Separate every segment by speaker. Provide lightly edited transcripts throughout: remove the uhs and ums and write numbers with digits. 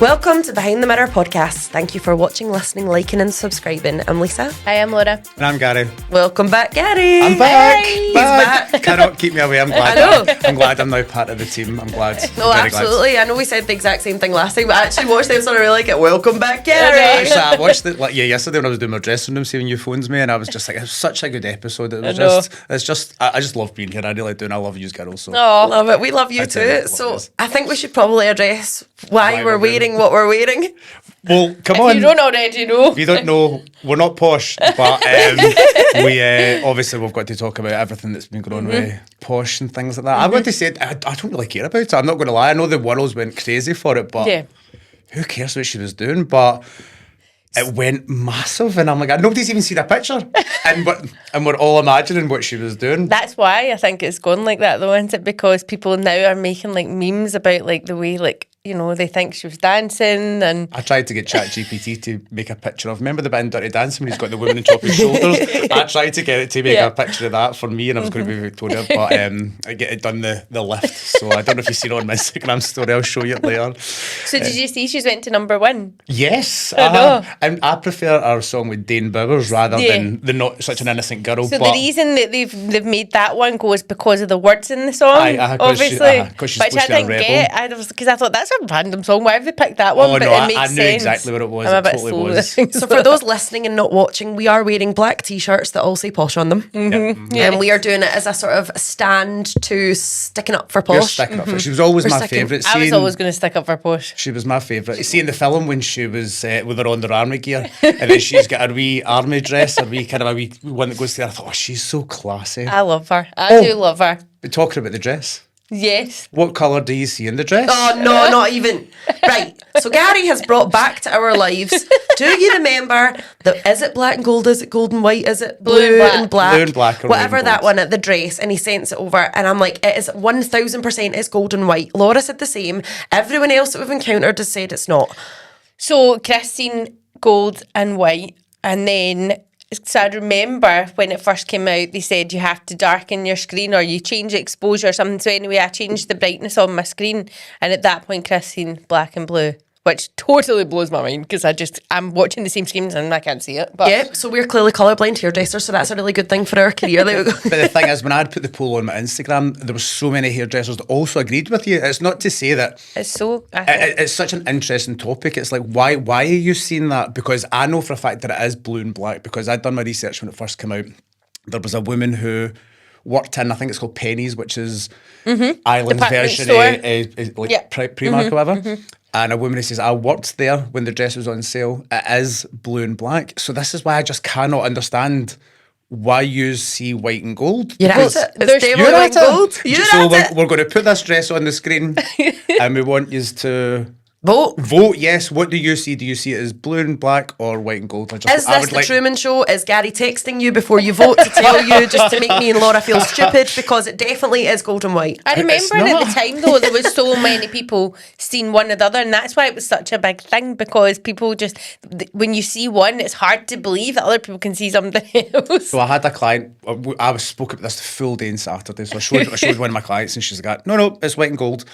Speaker 1: Welcome to Behind the Mirror podcast. Thank you for watching, listening, liking and subscribing. I'm Lisa.
Speaker 2: Hi, I'm Laura.
Speaker 3: And I'm Gary.
Speaker 1: Welcome back, Gary.
Speaker 3: I'm back.
Speaker 1: Hey, he's back.
Speaker 3: Cannot keep me away. I'm glad.
Speaker 1: I know.
Speaker 3: I'm glad I'm now part of the team. I'm glad.
Speaker 1: No,
Speaker 3: I'm very
Speaker 1: absolutely.
Speaker 3: glad.
Speaker 1: I know we said the exact same thing last time, but I actually watched the episode and I really like it. Welcome back, Gary.
Speaker 3: Actually, I watched it yesterday when I was doing my dressing room, see when you phoned me, and I was just like, it was such a good episode. It was I just love being here. I really do, and I love you girls. So.
Speaker 1: Oh, love it. We love you
Speaker 3: I do
Speaker 1: too.
Speaker 3: love
Speaker 1: So
Speaker 3: this.
Speaker 1: I think we should probably address why we're
Speaker 3: we're
Speaker 1: wearing what we're wearing.
Speaker 3: Well, come
Speaker 2: If
Speaker 3: on.
Speaker 2: you don't already know.
Speaker 3: If you don't know, we're not posh, but we obviously we've got to talk about everything that's been going on with Posh and things like that. I'm going to say I don't really care about it. I'm not going to lie. I know the world went crazy for it, but who cares what she was doing? But it went massive, and I'm like, nobody's even seen a picture, and we're all imagining what she was doing.
Speaker 2: That's why I think it's gone like that, though, isn't it? Because people now are making like memes about like the way they think she was dancing, and
Speaker 3: I tried to get ChatGPT to make a picture of. Remember the bit in Dirty Dancing when he's got the woman on top of his shoulders? I tried to get it to make a picture of that for me, and I was going to be Victoria, but I get it done the lift. So I don't know if you see it on my Instagram story. I'll show you it later.
Speaker 2: so did you see she's went to number one?
Speaker 3: Yes,
Speaker 2: I know.
Speaker 3: And I prefer our song with Dane Bowers rather than the Not Such an Innocent Girl.
Speaker 2: So the reason that they've made that one go is because of the words in the song, obviously.
Speaker 3: Because she's
Speaker 2: which
Speaker 3: supposed
Speaker 2: I
Speaker 3: to be a
Speaker 2: didn't
Speaker 3: rebel.
Speaker 2: get. Because I thought that's a random song. Why have they picked that one?
Speaker 3: Oh
Speaker 2: but
Speaker 3: no,
Speaker 2: it makes
Speaker 3: I knew
Speaker 2: sense.
Speaker 3: exactly what it was.
Speaker 2: I'm a
Speaker 3: It
Speaker 2: bit
Speaker 3: totally
Speaker 2: slow
Speaker 3: was.
Speaker 2: with
Speaker 1: So for those listening and not watching, we are wearing black t-shirts that all say Posh on them. And we are doing it as a sort of stand to sticking up for
Speaker 3: You're
Speaker 1: Posh.
Speaker 3: sticking up for it. She was always
Speaker 1: We're
Speaker 3: my
Speaker 1: sticking-
Speaker 3: favourite.
Speaker 2: I was always going to stick up for Posh.
Speaker 3: She was my favourite. You see in the film when she was with her on their army gear, and then she's got her wee army dress, her wee kind of a wee one that goes there. I thought, oh, she's so classy.
Speaker 2: I love her. I do love her.
Speaker 3: But talking about the dress,
Speaker 2: Yes.
Speaker 3: what colour do you see in the dress?
Speaker 1: Oh, no, not even. Right. So Gary has brought back to our lives. Do you remember is it black and gold? Is it gold and white? Is it blue and black?
Speaker 3: Blue and black or
Speaker 1: whatever
Speaker 3: red and
Speaker 1: that
Speaker 3: gold.
Speaker 1: one at the dress, and he sends it over, and I'm like, it is 1000% it's gold and white. Laura said the same. Everyone else that we've encountered has said it's not.
Speaker 2: So Christine gold and white, and then so I remember when it first came out, they said you have to darken your screen or you change exposure or something. So anyway, I changed the brightness on my screen, and at that point, Christine black and blue, which totally blows my mind because I'm watching the same screens and I can't see it. But
Speaker 1: Yep. So we're clearly colourblind hairdressers, so that's a really good thing for our career. There we go.
Speaker 3: But the thing is, when I'd put the poll on my Instagram, there were so many hairdressers that also agreed with you. It's not to say that
Speaker 2: it's so.
Speaker 3: it's such an interesting topic. It's like, why are you seeing that? Because I know for a fact that it is blue and black, because I'd done my research when it first came out. There was a woman who worked in, I think it's called Penny's, which is Ireland's
Speaker 2: Department
Speaker 3: version
Speaker 2: store.
Speaker 3: of Primark or whatever. And a woman who says, I worked there when the dress was on sale. It is blue and black. So this is why I just cannot understand why you see white and gold.
Speaker 1: You're at
Speaker 3: Because
Speaker 1: it. It's
Speaker 2: There's-
Speaker 1: definitely
Speaker 3: you're
Speaker 1: white
Speaker 3: at
Speaker 1: and gold.
Speaker 3: it.
Speaker 1: You're
Speaker 3: So
Speaker 1: at it.
Speaker 3: we're going to put this dress on the screen and we want you to
Speaker 1: Vote.
Speaker 3: yes. What do you see? Do you see it as blue and black or white and gold?
Speaker 1: Is this the Truman Show? Is Gary texting you before you vote to tell you just to make me and Laura feel stupid? Because it definitely is gold and white.
Speaker 2: I remember
Speaker 3: It's
Speaker 2: at
Speaker 3: not.
Speaker 2: the time though there was so many people seeing one or the other, and that's why it was such a big thing, because people just when you see one, it's hard to believe that other people can see something else.
Speaker 3: So I had a client, spoke about this the full day on Saturday, so I showed one of my clients and she's like, no, it's white and gold.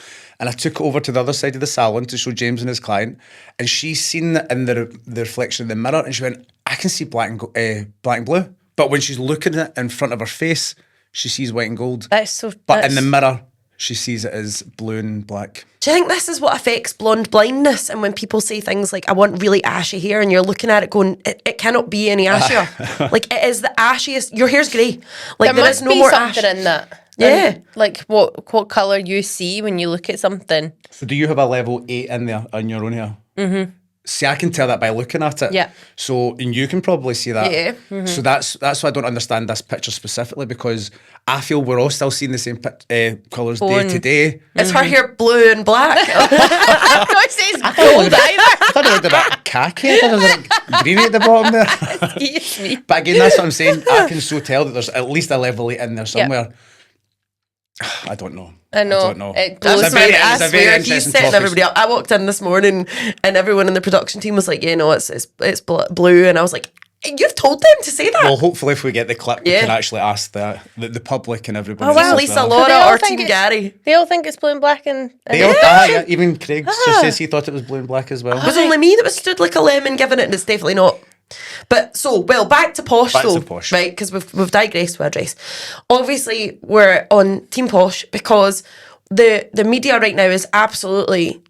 Speaker 3: And I took it over to the other side of the salon to show James and his client, and she's seen it in the reflection in the mirror, and she went, I can see black and blue. But when she's looking at it in front of her face, she sees white and gold.
Speaker 2: That's so.
Speaker 3: But in the mirror, she sees it as blue and black.
Speaker 1: Do you think this is what affects blonde blindness? And when people say things like, I want really ashy hair, and you're looking at it going, it cannot be any ashier. Like, it is the ashiest. Your hair's grey. Like,
Speaker 2: there
Speaker 1: there is
Speaker 2: must
Speaker 1: no
Speaker 2: be
Speaker 1: more
Speaker 2: something
Speaker 1: ash.
Speaker 2: in that.
Speaker 1: Yeah.
Speaker 2: And, like what colour you see when you look at something.
Speaker 3: So do you have a level 8 in there on your own hair? Mm-hmm. See, I can tell that by looking at it.
Speaker 2: Yeah.
Speaker 3: So, and you can probably see that.
Speaker 1: Yeah.
Speaker 2: Mm-hmm.
Speaker 3: So that's why I don't understand this picture specifically, because I feel we're all still seeing the same colours day to day.
Speaker 1: Is her hair blue and black?
Speaker 2: No, it says gold either.
Speaker 3: I thought it was a bit khaki. I thought it was like green at the bottom there.
Speaker 2: Excuse me.
Speaker 3: But again, that's what I'm saying. I can so tell that there's at least a level 8 in there somewhere. I don't know.
Speaker 2: I know.
Speaker 3: I don't know.
Speaker 2: It
Speaker 1: That's
Speaker 2: blows
Speaker 3: a
Speaker 2: my
Speaker 3: very-
Speaker 1: I
Speaker 3: it's a very
Speaker 1: swear,
Speaker 3: interesting
Speaker 1: he's setting
Speaker 3: topic.
Speaker 1: everybody up. I walked in this morning and everyone in the production team was like, yeah, no, it's blue. And I was like, You've told them to say that.
Speaker 3: Well, hopefully if we get the clip, we
Speaker 1: Yeah.
Speaker 3: can actually ask the public and everybody.
Speaker 2: Oh, wow.
Speaker 3: else as
Speaker 1: Lisa,
Speaker 3: well.
Speaker 2: They
Speaker 1: Laura,
Speaker 2: all
Speaker 1: or
Speaker 2: think
Speaker 1: Team
Speaker 2: it's-
Speaker 1: Gary.
Speaker 2: They all think it's blue and black and
Speaker 3: They all, yeah, even Craig just says he thought it was blue and black as well.
Speaker 1: It was only me that was stood like a lemon giving it, and it's definitely not. But back to Posh
Speaker 3: Back to
Speaker 1: though,
Speaker 3: Posh.
Speaker 1: right? Because we've digressed with our dress. Obviously, we're on Team Posh because the media right now is absolutely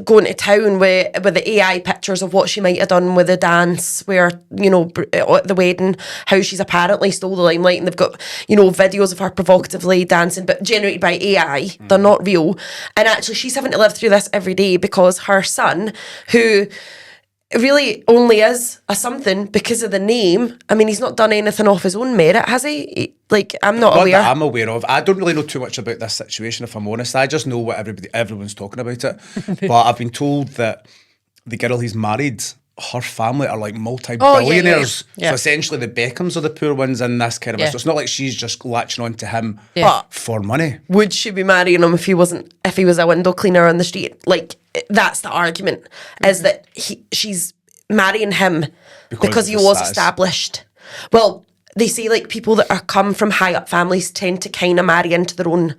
Speaker 1: going to town with the AI pictures of what she might have done with the dance, where, you know, at the wedding, how she's apparently stole the limelight, and they've got, you know, videos of her provocatively dancing, but generated by AI. They're not real. And actually, she's having to live through this every day because her son, who really only is a something because of the name. I mean, he's not done anything off his own merit, has he? Like, I'm not aware.
Speaker 3: That I'm aware of. I don't really know too much about this situation, if I'm honest. I just know what everyone's talking about it. But I've been told that the girl he's married, her family are like multi-billionaires.
Speaker 1: Yeah.
Speaker 3: So essentially the Beckhams are the poor ones in this kind of
Speaker 2: Yeah.
Speaker 3: So it's not like she's just latching on to him
Speaker 1: But
Speaker 3: for money.
Speaker 1: would she be marrying him if he was a window cleaner on the street? Like, that's the argument, is that she's marrying him because
Speaker 3: of
Speaker 1: he
Speaker 3: the
Speaker 1: was
Speaker 3: status.
Speaker 1: established. Well, they say like people that are come from high up families tend to kind of marry into their own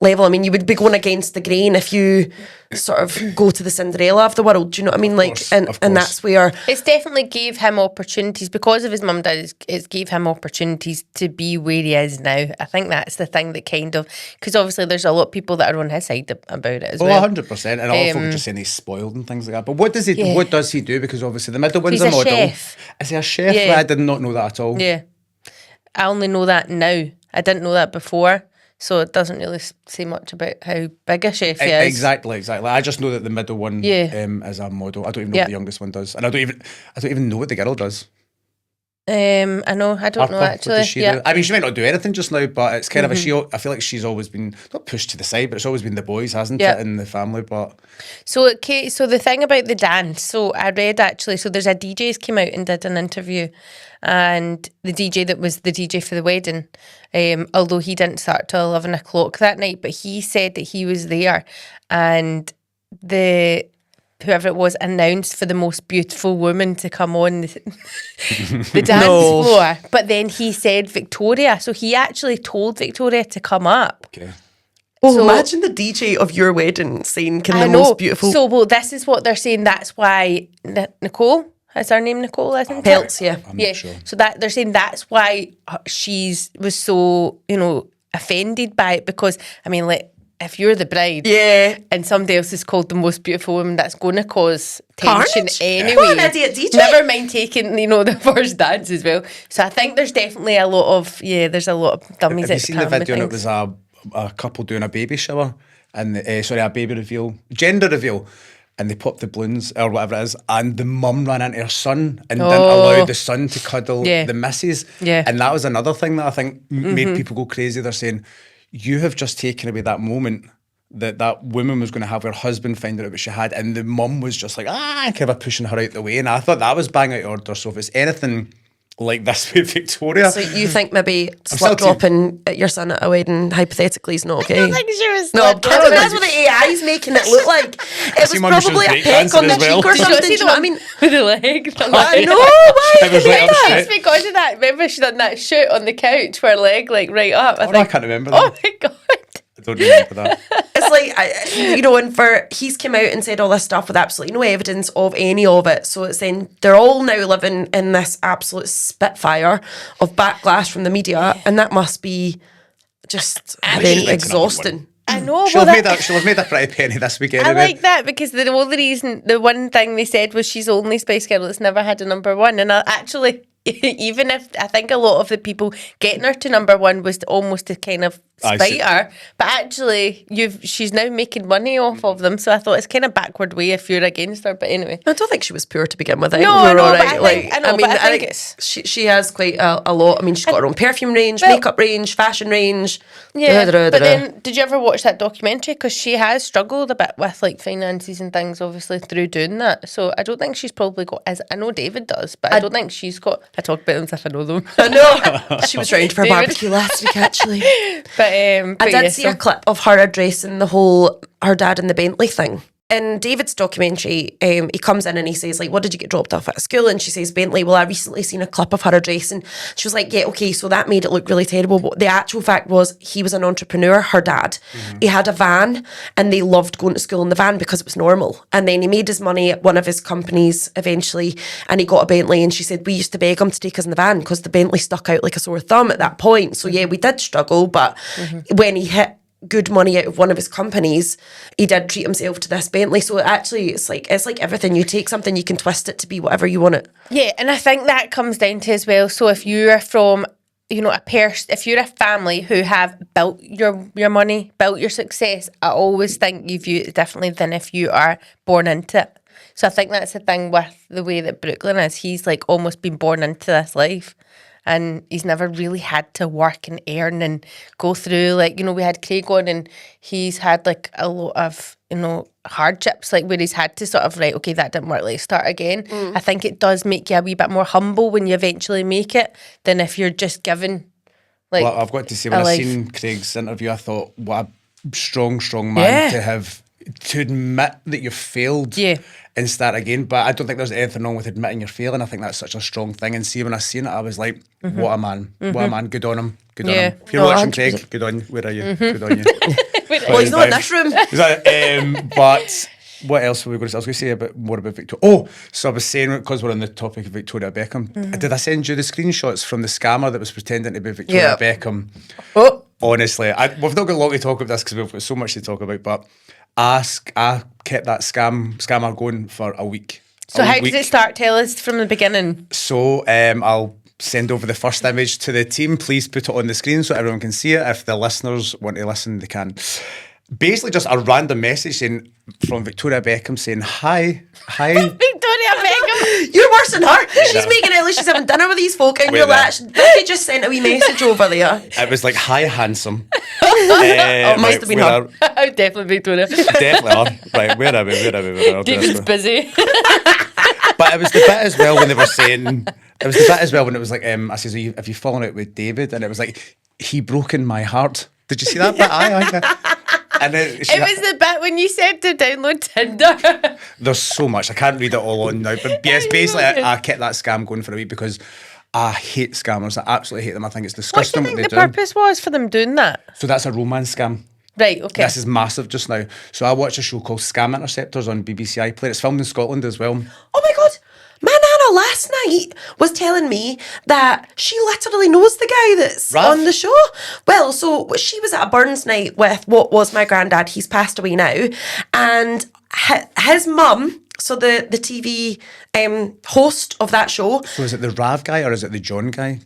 Speaker 1: level. I mean, you would be going against the grain if you sort of go to the Cinderella of the world. Do you know what I mean? Like,
Speaker 3: course,
Speaker 1: and
Speaker 3: of
Speaker 1: and
Speaker 3: course.
Speaker 1: that's where
Speaker 2: It's definitely gave him opportunities because of his mum and dad. It gave him opportunities to be where he is now. I think that's the thing that kind of, because obviously there's a lot of people that are on his side about it as
Speaker 3: Oh,
Speaker 2: well.
Speaker 3: 100%. And a lot of folk are just saying he's spoiled and things like that. But what does he do? Because obviously the middle one's
Speaker 2: He's
Speaker 3: a
Speaker 2: a
Speaker 3: model.
Speaker 2: chef.
Speaker 3: Is he a chef?
Speaker 2: Yeah.
Speaker 3: I did not know that at all.
Speaker 2: Yeah, I only know that now. I didn't know that before, so it doesn't really say much about how big a chef he is.
Speaker 3: Exactly. I just know that the middle one
Speaker 2: Yeah.
Speaker 3: is a model. I don't even know
Speaker 2: Yeah.
Speaker 3: what the youngest one does, and I don't even know what the girl does.
Speaker 2: I know. I don't know
Speaker 3: What
Speaker 2: actually.
Speaker 3: does she
Speaker 2: Yeah.
Speaker 3: do? I mean, she might not do anything just now, but it's kind of I feel like she's always been not pushed to the side, but it's always been the boys, hasn't
Speaker 2: Yeah.
Speaker 3: it, in the family? But
Speaker 2: So, okay, so the thing about the dance, so I read actually, so there's a DJ's came out and did an interview, and the DJ that was the DJ for the wedding, although he didn't start till 11 o'clock that night, but he said that he was there, and whoever it was announced for the most beautiful woman to come on the dance
Speaker 1: No.
Speaker 2: floor, but then he said Victoria, so he actually told Victoria to come up.
Speaker 3: okay.
Speaker 1: Oh,
Speaker 2: So-
Speaker 1: imagine the DJ of your wedding saying, "Can
Speaker 2: I
Speaker 1: the
Speaker 2: know.
Speaker 1: most beautiful
Speaker 2: So, well, this is what they're saying. That's why Nicole, is her name Nicole? Isn't it?
Speaker 1: pelts?" Yeah,
Speaker 3: I'm
Speaker 2: Yeah.
Speaker 3: not sure.
Speaker 2: So that they're saying that's why was so offended by it, because I mean, like, if you're the bride,
Speaker 1: yeah.
Speaker 2: and somebody else is called the most beautiful woman, that's going to cause tension
Speaker 1: Carnage.
Speaker 2: anyway.
Speaker 1: What an idiot DJ.
Speaker 2: Never mind taking the first dance as well. So I think there's definitely a lot of there's a lot of dummies.
Speaker 3: Have you
Speaker 2: that
Speaker 3: seen the
Speaker 2: come with
Speaker 3: video? And it
Speaker 2: things.
Speaker 3: was a couple doing a baby shower and a baby reveal, gender reveal, and they popped the balloons or whatever it is, and the mum ran into her son and didn't allow the son to cuddle
Speaker 2: Yeah.
Speaker 3: the missus.
Speaker 2: Yeah.
Speaker 3: And that was another thing that I think made people go crazy. They're saying, you have just taken away that moment that woman was going to have her husband find out what she had, and the mum was just like, kind of pushing her out the way. And I thought that was bang out of order. So if it's anything like this with Victoria,
Speaker 1: So you think maybe
Speaker 3: still
Speaker 1: slut dropping at your son at a wedding hypothetically is not okay?
Speaker 2: I think she was
Speaker 1: No,
Speaker 2: slut
Speaker 1: that's
Speaker 2: dropping.
Speaker 1: what the AI is making it look like. It was
Speaker 3: see Mum, she was
Speaker 1: probably a
Speaker 3: break
Speaker 1: peck
Speaker 3: dancing
Speaker 1: on the
Speaker 3: as well.
Speaker 1: cheek or
Speaker 3: Did you
Speaker 2: Did you
Speaker 1: something.
Speaker 2: see
Speaker 1: Do you
Speaker 2: the
Speaker 1: know what I
Speaker 2: one
Speaker 1: mean?
Speaker 2: with the leg?
Speaker 1: I know. Why
Speaker 3: It was
Speaker 1: did
Speaker 3: right
Speaker 1: you
Speaker 3: up
Speaker 1: do that?
Speaker 3: straight.
Speaker 2: It's because of that. Remember, she done that shoot on the couch with her leg like right up.
Speaker 3: I can't remember that.
Speaker 2: Oh my god!
Speaker 3: I don't remember that.
Speaker 1: It's like, and he's come out and said all this stuff with absolutely no evidence of any of it. So it's saying they're all now living in this absolute spitfire of backlash from the media, and that must be just then exhausting.
Speaker 2: I know.
Speaker 3: She'll
Speaker 2: well,
Speaker 3: have made a pretty penny this week anyway.
Speaker 2: I like that because the only reason, the one thing they said was she's the only Spice Girl that's never had a number one, and actually. Even if I think a lot of the people getting her to number one was almost to kind of
Speaker 3: I
Speaker 2: spite
Speaker 3: see.
Speaker 2: her, but actually she's now making money off of them. So I thought it's kind of backward way if you're against her. But anyway,
Speaker 1: I don't think she was poor to begin with. I think
Speaker 2: No,
Speaker 1: we were
Speaker 2: no,
Speaker 1: all
Speaker 2: but
Speaker 1: right.
Speaker 2: I think it's-
Speaker 1: she has quite a lot. I mean, she's got her own perfume range,
Speaker 2: Well-
Speaker 1: makeup range, fashion range.
Speaker 2: yeah.
Speaker 1: Da-da-da-da-da.
Speaker 2: But then, did you ever watch that documentary? Because she has struggled a bit with like finances and things, obviously through doing that. So I don't think she's probably got. As I know David does, but I don't think she's got. I talk about them as if I know them.
Speaker 1: I know she was round for a
Speaker 2: David.
Speaker 1: barbecue last week actually.
Speaker 2: But
Speaker 1: I did
Speaker 2: yeah,
Speaker 1: see a clip of her addressing her dad in the Bentley thing. in David's documentary, he comes in and he says, like, what did you get dropped off at school? And she says, Bentley. Well, I recently seen a clip of her address, and she was like, yeah, okay, so that made it look really terrible. But the actual fact was he was an entrepreneur, her dad. He had a van, and they loved going to school in the van because it was normal. And then he made his money at one of his companies eventually, and he got a Bentley. And she said, we used to beg him to take us in the van because the Bentley stuck out like a sore thumb at that point. So yeah, we did struggle, but when he hit good money out of one of his companies, he did treat himself to this Bentley. So actually it's like everything. You take something, you can twist it to be whatever you want it.
Speaker 2: Yeah, and I think that comes down to as well. So if you are from, you know, if you're a family who have built your money, built your success, I always think you view it differently than if you are born into it. So I think that's the thing with the way that Brooklyn is. He's like almost been born into this life. And he's never really had to work and earn and go through, like, you know, we had Craig on and he's had like a lot of, you know, hardships, like where he's had to sort of, right, okay, that didn't work, let's start again. I think it does make you a wee bit more humble when you eventually make it than if you're just given, like,
Speaker 3: well, I've got to say, when I seen Craig's interview, I thought, what a strong man to admit that you failed.
Speaker 2: Yeah.
Speaker 3: And start again. But I don't think there's anything wrong with admitting you're failing. I think that's such a strong thing. And see, when I seen it, I was like, what a man. What a man. Good on him. Good on him. If you're watching 100%. Craig, good on you. Where are you? Good on you.
Speaker 1: Well, he's not in this room.
Speaker 3: But what else were we going to say? I was going to say more about Victoria. Oh, so I was saying, because we're on the topic of Victoria Beckham, did I send you the screenshots from the scammer that was pretending to be Victoria Beckham?
Speaker 1: Oh.
Speaker 3: Honestly, we've not got long to talk about this because we've got so much to talk about, but I kept that scammer going for a week.
Speaker 2: So how did it start? Tell us from the beginning.
Speaker 3: So I'll send over the first image to the team. Please put it on the screen so everyone can see it. If the listeners want to listen, they can. Basically just a random message from Victoria Beckham saying, hi.
Speaker 2: Victoria Beckham.
Speaker 1: You're worse than her. She's making it like she's having dinner with these folk, and you're like, Vicky just sent a wee message over there.
Speaker 3: It was like, hi, handsome.
Speaker 1: It must have been her.
Speaker 2: Definitely Victoria.
Speaker 3: Definitely her. Right, where are we?
Speaker 2: David's busy.
Speaker 3: But it was the bit as well when they were saying, it was the bit as well when it was like, I says, have you fallen out with David? And it was like, he broken my heart. Did you see that bit? Aye. And then
Speaker 2: it was the bit when you said to download Tinder.
Speaker 3: There's so much. I can't read it all on now. But yes, basically, I kept that scam going for a week because I hate scammers. I absolutely hate them. I think it's disgusting
Speaker 2: what do you think the purpose was for them doing that?
Speaker 3: So that's a romance scam.
Speaker 2: Right, okay.
Speaker 3: This is massive just now. So I watched a show called Scam Interceptors on BBC iPlayer. It's filmed in Scotland as well.
Speaker 1: Oh my God. My Nana last night was telling me that she literally knows the guy that's on the show. Well, so she was at a Burns night with what was my granddad. He's passed away now. And his mum, so the TV host of that show.
Speaker 3: So is it the Rav guy or is it the John guy?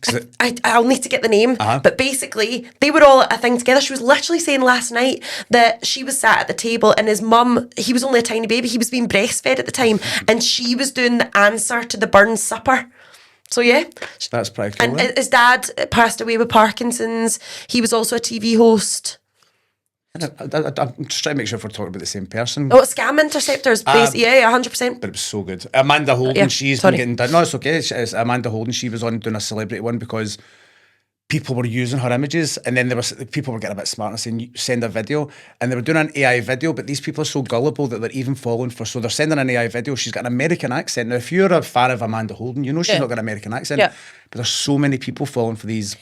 Speaker 1: I'll need to get the name. But basically, they were all at a thing together. She was literally saying last night that she was sat at the table and his mum, he was only a tiny baby, he was being breastfed at the time, and she was doing the answer to the Burns supper. So yeah.
Speaker 3: That's pretty cool.
Speaker 1: And his dad passed away with Parkinson's. He was also a TV host.
Speaker 3: I'm just trying to make sure if we're talking about the same person.
Speaker 1: Oh, Scam Interceptors, yeah, 100%.
Speaker 3: But it was so good. Amanda Holden, she's been getting done. No, it's okay. It's Amanda Holden, she was on doing a celebrity one because people were using her images, and then people were getting a bit smart and saying, send a video, and they were doing an AI video, but these people are so gullible that they're even falling for, so they're sending an AI video, she's got an American accent. Now, if you're a fan of Amanda Holden, you know she's not got an American accent, but there's so many people falling for these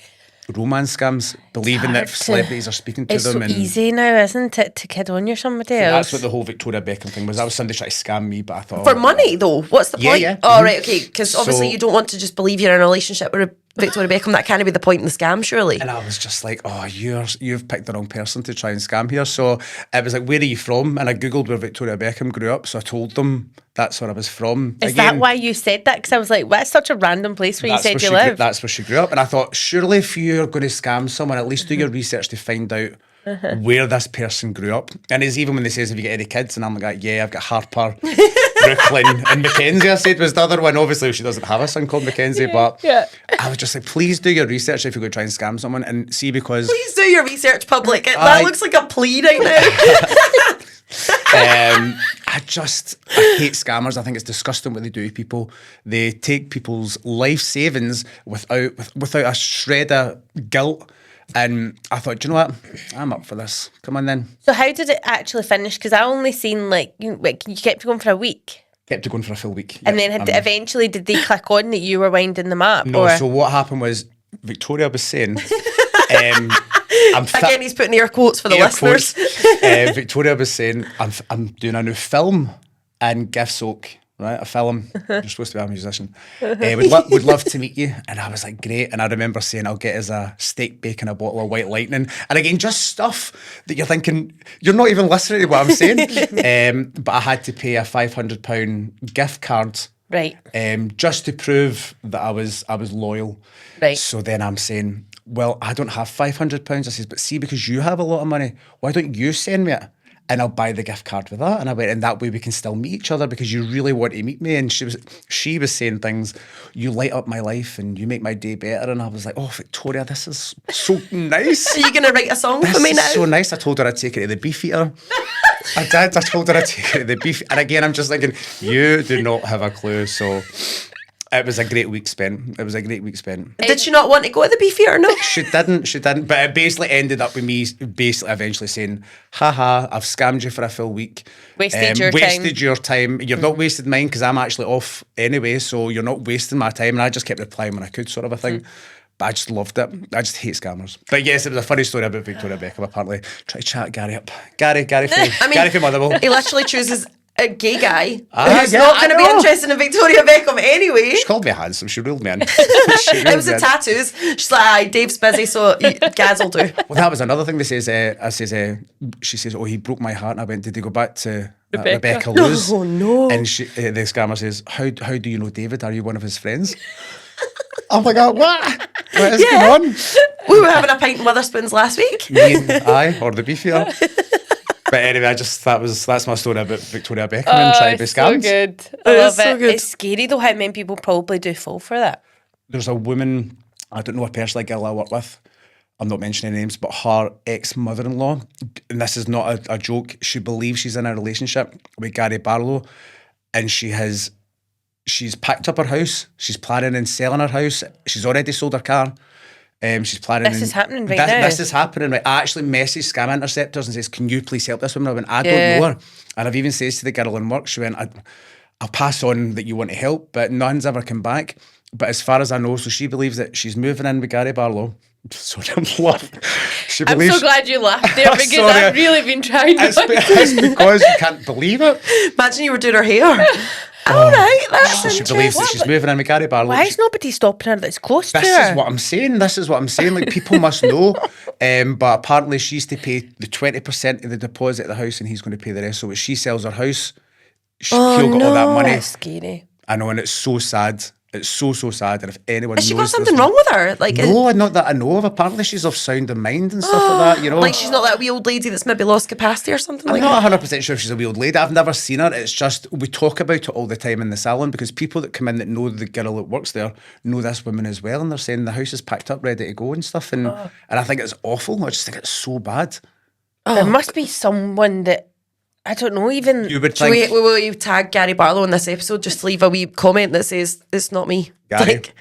Speaker 3: romance scams, believing that celebrities are speaking to them.
Speaker 2: It's so easy now, isn't it, to kid on you somebody else?
Speaker 3: That's what the whole Victoria Beckham thing was. That was somebody trying to scam me, but I thought...
Speaker 1: For money, though? What's the point?
Speaker 3: Yeah.
Speaker 1: Oh, right, okay. Because obviously you don't want to just believe you're in a relationship with Victoria Beckham. That can't be the point in the scam, surely. And
Speaker 3: I was just like, oh, you've picked the wrong person to try and scam here. So it was like, where are you from? And I Googled where Victoria Beckham grew up, so I told them that's where I was from.
Speaker 2: Is that why you said that? Because I was like, that's such a random place where you said you live.
Speaker 3: That's where she grew up. And I thought, surely if you're going to scam someone, at least do your research to find out where this person grew up. And it's even when they says, have you got any kids? And I'm like, yeah, I've got Harper, Brooklyn, and Mackenzie, I said was the other one. Obviously, she doesn't have a son called Mackenzie, but I was just like, please do your research if you're going to try and scam someone, and see, because...
Speaker 1: Please do your research, public. That looks like a plea right now.
Speaker 3: I hate scammers. I think it's disgusting what they do to people. They take people's life savings without a shred of guilt, And I thought, do you know what? I'm up for this. Come on then.
Speaker 2: So how did it actually finish? Because I only seen like you kept going for a week.
Speaker 3: Kept it going for a full week.
Speaker 2: And then eventually did they click on that you were winding them up?
Speaker 3: No,
Speaker 2: or?
Speaker 3: so what happened was Victoria was saying...
Speaker 1: Again, he's putting air quotes for the listeners.
Speaker 3: Victoria was saying, I'm doing a new film in Gift Oak, right? A film. You're supposed to be a musician. Would love to meet you. And I was like, great. And I remember saying, I'll get us a steak bacon, a bottle of White Lightning. And again, just stuff that you're thinking, you're not even listening to what I'm saying. But I had to pay a £500 gift card.
Speaker 2: Right.
Speaker 3: Just to prove that I was loyal.
Speaker 2: Right.
Speaker 3: So then I'm saying, well, I don't have £500. I says, but see, because you have a lot of money, why don't you send me it? And I'll buy the gift card with that. And I went, and that way we can still meet each other because you really want to meet me. And she was saying things, you light up my life and you make my day better. And I was like, oh, Victoria, this is so nice.
Speaker 1: Are you going to write a song for me now?
Speaker 3: This is so nice. I told her I'd take it to the Beefeater. I did. I told her I'd take it to the Beef. And again, I'm just thinking, you do not have a clue. So... it was a great week spent.
Speaker 1: Did she not want to go to the Beefeater or no?
Speaker 3: She didn't. But it basically ended up with me eventually saying, haha, I've scammed you for a full week.
Speaker 2: Wasted
Speaker 3: your time. You've not wasted mine because I'm actually off anyway, so you're not wasting my time. And I just kept replying when I could, sort of a thing. But I just loved it. I just hate scammers. But yes, it was a funny story about Victoria Beckham, apparently. Try to chat Gary up. Gary from Motherwell.
Speaker 1: He literally chooses a gay guy who's
Speaker 3: yeah,
Speaker 1: not going to be interested in Victoria Beckham anyway.
Speaker 3: She called me handsome. She ruled me in.
Speaker 1: It was the tattoos. She's like, aye, Dave's busy, so Gaz will do.
Speaker 3: Well, that was another thing. She says, oh, he broke my heart. And I went, did he go back to Rebecca Lewis?
Speaker 1: Oh, no.
Speaker 3: And the scammer says, how do you know David? Are you one of his friends? I'm like, oh, what? What is going on?
Speaker 1: We were having a pint in Witherspoons last week.
Speaker 3: Me and or the Beefeater. But anyway, that's my story about Victoria Beckham and trying to be scammed.
Speaker 2: So good. I love
Speaker 1: so
Speaker 2: it.
Speaker 1: good.
Speaker 2: It's scary though how many people probably do fall for that.
Speaker 3: There's a woman, I don't know a personally, a girl I work with, I'm not mentioning names, but her ex-mother-in-law, and this is not a joke, she believes she's in a relationship with Gary Barlow, and she's packed up her house, she's planning on selling her house, she's already sold her car. She's planning.
Speaker 2: This is happening right now.
Speaker 3: This is happening right. I actually messaged scam interceptors and says, "Can you please help this woman?" I went, "I don't know her," and I've even said to the girl in work, she went, "I'll pass on that you want to help, but nothing's ever come back." But as far as I know, so she believes that she's moving in with Gary Barlow. Sorry, I'm laughing.
Speaker 2: I'm so glad you laughed there because
Speaker 3: Sorry.
Speaker 2: I've really been trying to.
Speaker 3: It's because you can't believe it.
Speaker 1: Imagine you were doing her hair. All right, that's
Speaker 3: So she
Speaker 1: interesting.
Speaker 3: believes that she's moving in with Gary Barlow.
Speaker 2: Why is nobody stopping her that's close to her?
Speaker 3: This is what I'm saying. Like, people must know. But apparently she's to pay the 20% of the deposit of the house and he's going to pay the rest. So when she sells her house, he'll get all that money.
Speaker 2: That's scary.
Speaker 3: I know, and it's so sad. It's so sad. And if anyone
Speaker 1: Has she got
Speaker 3: knows
Speaker 1: something wrong with her? Like,
Speaker 3: no, not that I know of. Apparently she's of sound of mind and stuff like that, you know.
Speaker 1: like she's not that wee old lady that's maybe lost capacity or something like
Speaker 3: I'm
Speaker 1: that.
Speaker 3: not 100% sure if she's a wee old lady. I've never seen her. It's just, we talk about it all the time in the salon because people that come in that know the girl that works there know this woman as well, and they're saying the house is packed up, ready to go and stuff. And I think it's awful. I just think it's so bad.
Speaker 2: There must be someone that, I don't know, even...
Speaker 3: You would
Speaker 1: Should
Speaker 3: think,
Speaker 1: will you tag Gary Barlow in this episode? Just leave a wee comment that says, it's not me.
Speaker 3: Gary,
Speaker 1: Like,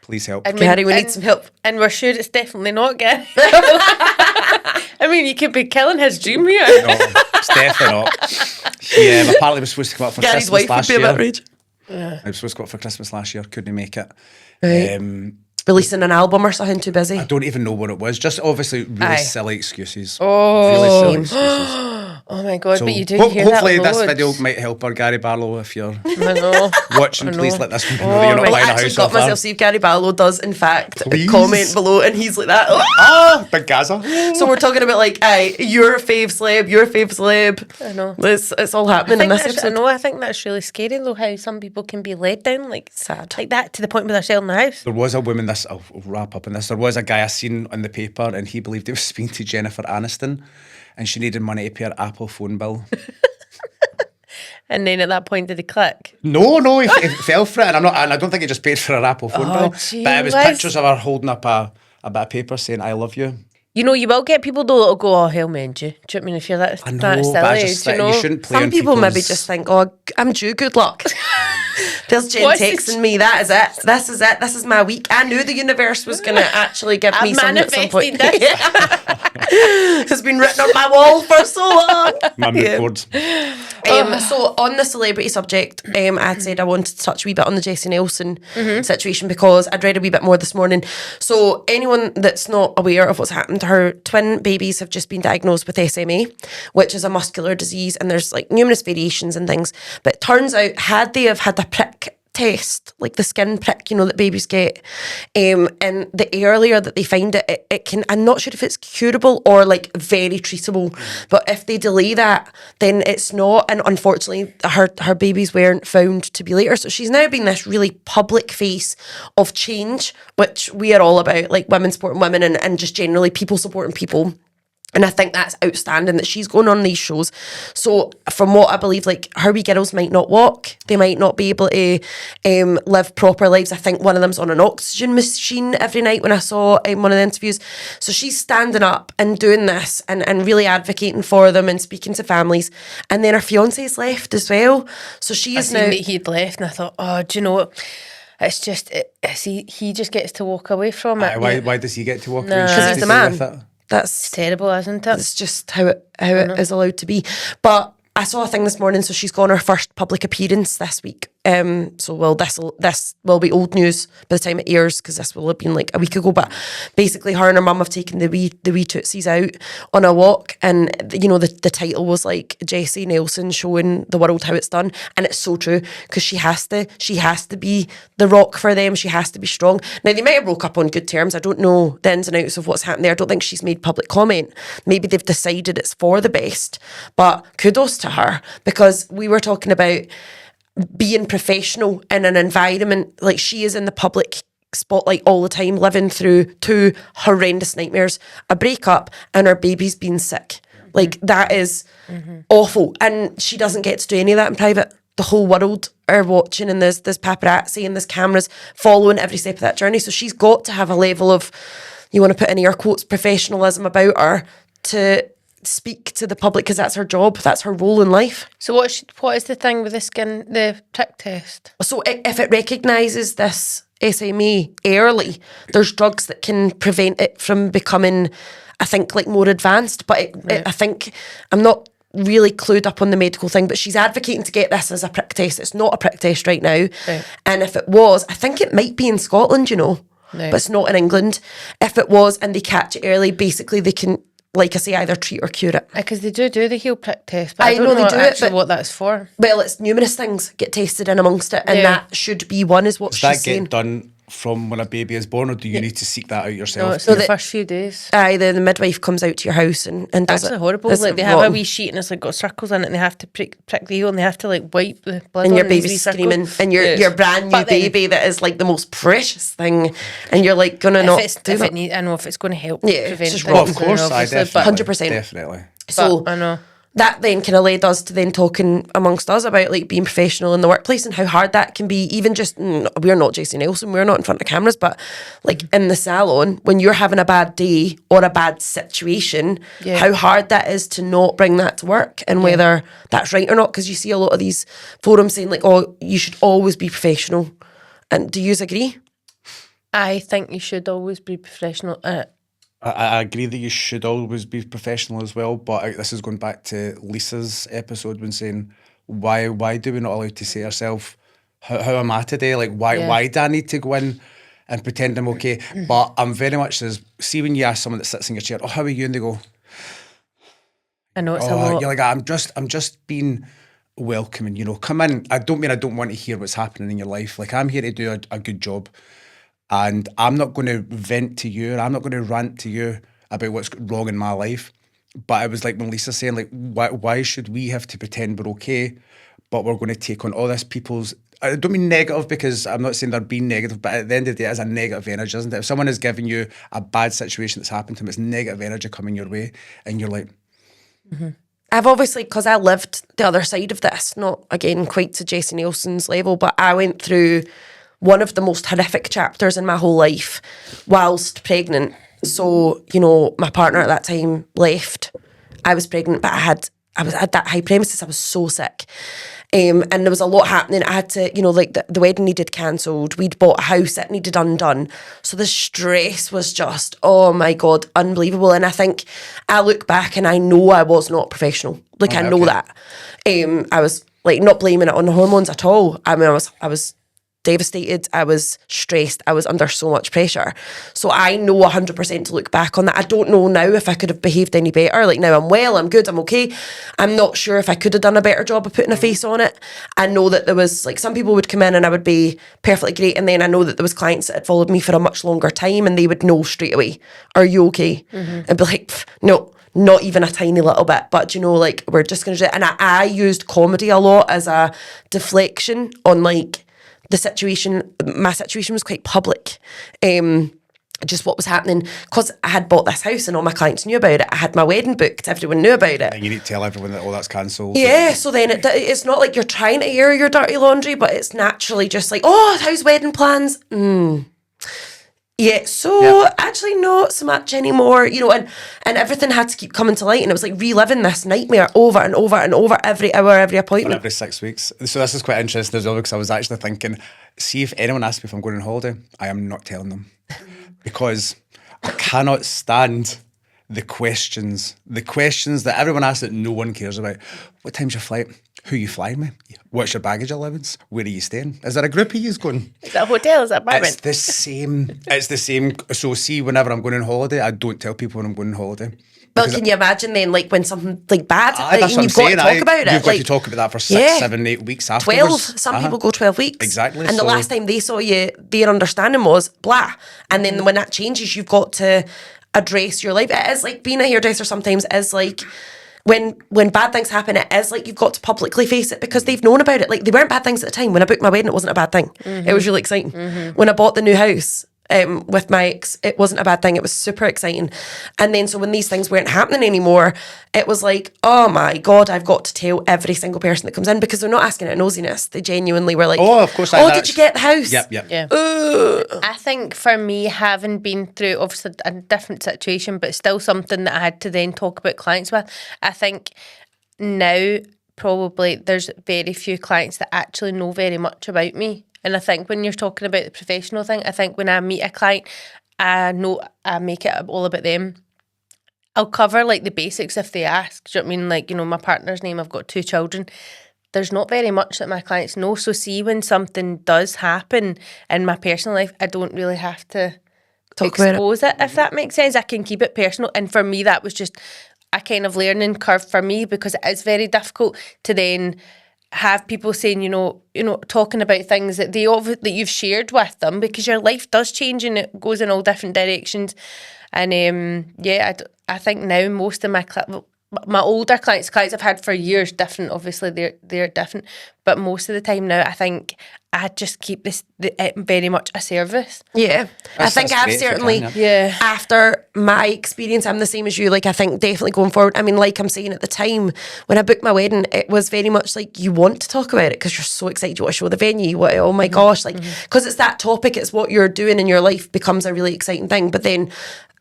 Speaker 3: please help.
Speaker 2: And
Speaker 1: Gary, we need some help.
Speaker 2: And we're sure it's definitely not Gary. I mean, you could be killing his dream here.
Speaker 3: No, it's definitely not. Yeah, apparently was supposed to come up for
Speaker 1: Gary's
Speaker 3: Christmas
Speaker 1: wife would
Speaker 3: last
Speaker 1: be a
Speaker 3: year.
Speaker 1: bit rage.
Speaker 3: I was supposed to go up for Christmas last year, couldn't make it.
Speaker 1: Right. Releasing an album or something, too busy.
Speaker 3: I don't even know what it was. Just obviously really
Speaker 2: Aye.
Speaker 3: silly excuses.
Speaker 2: Oh.
Speaker 3: Really silly excuses.
Speaker 2: Oh my God,
Speaker 3: So
Speaker 2: but you do hear that
Speaker 3: hopefully this
Speaker 2: loads.
Speaker 3: video might help her, Gary Barlow, if you're
Speaker 2: I know.
Speaker 3: watching.
Speaker 2: I know.
Speaker 3: Please let this woman know that you're not
Speaker 1: I
Speaker 3: buying a
Speaker 1: actually
Speaker 3: house
Speaker 1: got
Speaker 3: off her.
Speaker 1: myself, see if Gary Barlow does, in fact,
Speaker 3: Please.
Speaker 1: comment below, and he's like that.
Speaker 3: Ah, big Gaza.
Speaker 1: So we're talking about, like, your fave celeb.
Speaker 2: I know.
Speaker 1: It's all happening in this episode.
Speaker 2: I think that's really scary though, how some people can be led down like
Speaker 1: Sad.
Speaker 2: like that to the point where they're selling the house.
Speaker 3: There was a woman, I'll wrap up on this. There was a guy I seen on the paper and he believed he was speaking to Jennifer Aniston and she needed money to pay her Apple phone bill.
Speaker 2: And then at that point, did he click?
Speaker 3: No, he fell for it, and I don't think he just paid for her Apple phone bill.
Speaker 2: gee
Speaker 3: But it was
Speaker 2: whiz.
Speaker 3: pictures of her holding up a bit of paper saying "I love you."
Speaker 2: You know, you will get people though that'll go, "Oh, hell, mend you." Do you know what I mean? If you're that
Speaker 3: I know,
Speaker 2: that
Speaker 3: but I
Speaker 2: silly,
Speaker 3: just
Speaker 2: do you
Speaker 3: think
Speaker 2: know?
Speaker 3: you shouldn't play
Speaker 1: Some
Speaker 3: on
Speaker 1: people maybe
Speaker 3: people's-
Speaker 1: just think, oh, I'm due, good luck. There's Jen
Speaker 2: What's the
Speaker 1: texting me. That is it. This is it. This is my week. I knew the universe was going to actually give me something at some point. It's been written on my wall for so long.
Speaker 3: My mood boards.
Speaker 1: So on the celebrity subject, I had said I wanted to touch a wee bit on the Jessie Nelson situation because I'd read a wee bit more this morning. So anyone that's not aware of what's happened, her twin babies have just been diagnosed with SMA, which is a muscular disease, and there's like numerous variations and things. But it turns out, had they have had a prick test, like the skin prick, that babies get, and the earlier that they find it, it can, I'm not sure if it's curable or like very treatable, but if they delay that, then it's not, and unfortunately her babies weren't found to be later. So she's now been this really public face of change, which we are all about, like women supporting women and just generally people supporting people. And I think that's outstanding that she's going on these shows. So from what I believe, like her wee girls might not walk. They might not be able to live proper lives. I think one of them's on an oxygen machine every night when I saw one of the interviews. So she's standing up and doing this and really advocating for them and speaking to families. And then her fiance's left as well. So she is now...
Speaker 2: that he'd left and I thought, oh, do you know what? It's just, he just gets to walk away from it.
Speaker 3: Why does he get to walk away?
Speaker 1: Because he's the man.
Speaker 2: It's terrible, isn't it?
Speaker 1: It's just how it is allowed to be. But I saw a thing this morning, so she's got her first public appearance this week. So this will be old news by the time it airs, because this will have been like a week ago. But basically, her and her mum have taken the wee tootsies out on a walk, and the title was like Jessie Nelson showing the world how it's done, and it's so true, because she has to be the rock for them. She has to be strong. Now they might have broke up on good terms. I don't know the ins and outs of what's happened there. I don't think she's made public comment. Maybe they've decided it's for the best. But kudos to her, because we were talking about being professional in an environment like she is in the public spotlight all the time, living through two horrendous nightmares, a breakup and her baby's being sick. Like that is awful, and she doesn't get to do any of that in private. The whole world are watching, and there's paparazzi and there's cameras following every step of that journey. So she's got to have a level of, you want to put in air quotes, professionalism about her to speak to the public, because that's her job, that's her role in life.
Speaker 2: So what is the thing with the prick test?
Speaker 1: So if it recognises this SMA early, there's drugs that can prevent it from becoming, I think, like more advanced. But I think, I'm not really clued up on the medical thing, but she's advocating to get this as a prick test. It's not a prick test right now. Right. And if it was, I think it might be in Scotland, but it's not in England. If it was and they catch it early, basically they can, like I say, either treat or cure it.
Speaker 2: Because they do the heel prick test, but I don't know actually what that's for.
Speaker 1: Well, it's numerous things get tested in amongst it, and that should be one, is what she's saying.
Speaker 3: Does that get done from when a baby is born, or do you need to seek that out yourself?
Speaker 2: No, it's the first few days.
Speaker 1: The midwife comes out to your house and does it.
Speaker 2: That's horrible. Like they have a wee sheet and it's like got circles in it, and they have to prick the heel, and they have to like wipe the blood.
Speaker 1: And your baby's screaming, and your brand new baby that is like the most precious thing, and you're like gonna not do that.
Speaker 2: I know if it's going to help
Speaker 1: prevent
Speaker 2: things.
Speaker 3: Well, of course, I definitely,
Speaker 1: 100%,
Speaker 3: definitely.
Speaker 1: So
Speaker 2: I know.
Speaker 1: That then kind of led us to then talking amongst us about like being professional in the workplace and how hard that can be. Even just, we're not Jessie Nelson, we're not in front of cameras, but like in the salon, when you're having a bad day or a bad situation, how hard that is to not bring that to work, and whether that's right or not. Because you see a lot of these forums saying like, oh, you should always be professional. And do you agree?
Speaker 2: I think you should always be professional.
Speaker 3: I agree that you should always be professional as well, but this is going back to Lisa's episode when saying, why do we not allow to say ourselves, how am I today? Like, why do I need to go in and pretend I'm okay? But I'm very much as, see when you ask someone that sits in your chair, oh, how are you? And they go,
Speaker 2: I know it's a lot.
Speaker 3: You're like, I'm just being welcoming, come in. I don't mean I don't want to hear what's happening in your life. Like, I'm here to do a good job. And I'm not going to vent to you, or I'm not going to rant to you about what's wrong in my life. But it was like when Lisa's saying, like, why should we have to pretend we're okay, but we're going to take on all this people's... I don't mean negative, because I'm not saying they're being negative, but at the end of the day, it's a negative energy, isn't it? If someone is giving you a bad situation that's happened to them, it's negative energy coming your way, and you're like...
Speaker 1: I've obviously, because I lived the other side of this, not, again, quite to Jessie Nelson's level, but I went through one of the most horrific chapters in my whole life whilst pregnant. So, my partner at that time left. I was pregnant, but I I was at that high premises. I was so sick. And there was a lot happening. I had to, like the wedding needed cancelled. We'd bought a house, it needed undone. So the stress was just, oh my God, unbelievable. And I think I look back and I know I was not professional. Like, I know that. I was like not blaming it on the hormones at all. I mean, I was devastated. I was stressed. I was under so much pressure. So I know 100% to look back on that. I don't know now if I could have behaved any better. Like, now I'm well, I'm good, I'm okay. I'm not sure if I could have done a better job of putting a face on it. I know that there was, like, some people would come in and I would be perfectly great, and then I know that there was clients that had followed me for a much longer time, and they would know straight away, are you okay? And be like, no, not even a tiny little bit, but like, we're just going to do it. And I used comedy a lot as a deflection on, like, the situation. My situation was quite public. Just what was happening, because I had bought this house and all my clients knew about it. I had my wedding booked, everyone knew about it.
Speaker 3: And you need to tell everyone that, that's cancelled.
Speaker 1: Yeah, so then it's not like you're trying to air your dirty laundry, but it's naturally just like, oh, how's wedding plans? Yeah, so actually not so much anymore, and everything had to keep coming to light, and it was like reliving this nightmare over and over and over every hour, every appointment.
Speaker 3: For every 6 weeks. So this is quite interesting as well, because I was actually thinking, see, if anyone asks me if I'm going on holiday, I am not telling them. Because I cannot stand the questions that everyone asks that no one cares about. What time's your flight? Who are you flying with? What's your baggage allowance? Where are you staying? Is there a group of yous going?
Speaker 2: Is that a hotel? Is that apartment?
Speaker 3: It's the same. So see, whenever I'm going on holiday, I don't tell people when I'm going on holiday.
Speaker 1: Well, can you imagine then, like, when something like bad,
Speaker 3: that's
Speaker 1: and you've got to talk about it?
Speaker 3: You've got to talk about that for 6, 7, 8 weeks afterwards.
Speaker 1: 12. Some people go 12 weeks.
Speaker 3: Exactly.
Speaker 1: And the last time they saw you, their understanding was blah. And then when that changes, you've got to address your life. It is like being a hairdresser sometimes is like, when bad things happen, it is like you've got to publicly face it, because they've known about it. Like, they weren't bad things at the time. When I booked my wedding, it wasn't a bad thing. It was really exciting. When I bought the new house with my ex, it wasn't a bad thing. It was super exciting. And then so when these things weren't happening anymore, it was like, oh my God, I've got to tell every single person that comes in, because they're not asking out of nosiness. They genuinely were like,
Speaker 3: oh, of course.
Speaker 1: Did you get the house?
Speaker 3: Yep.
Speaker 2: Yeah. I think for me, having been through obviously a different situation, but still something that I had to then talk about clients with, I think now probably there's very few clients that actually know very much about me. And I think when you're talking about the professional thing, I think when I meet a client, I know I make it all about them. I'll cover like the basics if they ask. Do you know what I mean? Like, my partner's name, I've got 2 children. There's not very much that my clients know. So see, when something does happen in my personal life, I don't really have to expose it, if that makes sense. I can keep it personal. And for me, that was just a kind of learning curve for me, because it is very difficult to then have people saying, talking about things that that you've shared with them, because your life does change and it goes in all different directions. And I think now most of my older clients I've had for years, different, obviously they're different, but most of the time now I think I just keep this very much a service. Yeah,
Speaker 1: I think I've certainly, after my experience, I'm the same as you. Like, I think definitely going forward, I mean, like I'm saying, at the time when I booked my wedding, it was very much like you want to talk about it because you're so excited. You want to show the venue. You want, oh my gosh, like, because it's that topic, it's what you're doing in your life becomes a really exciting thing. But then,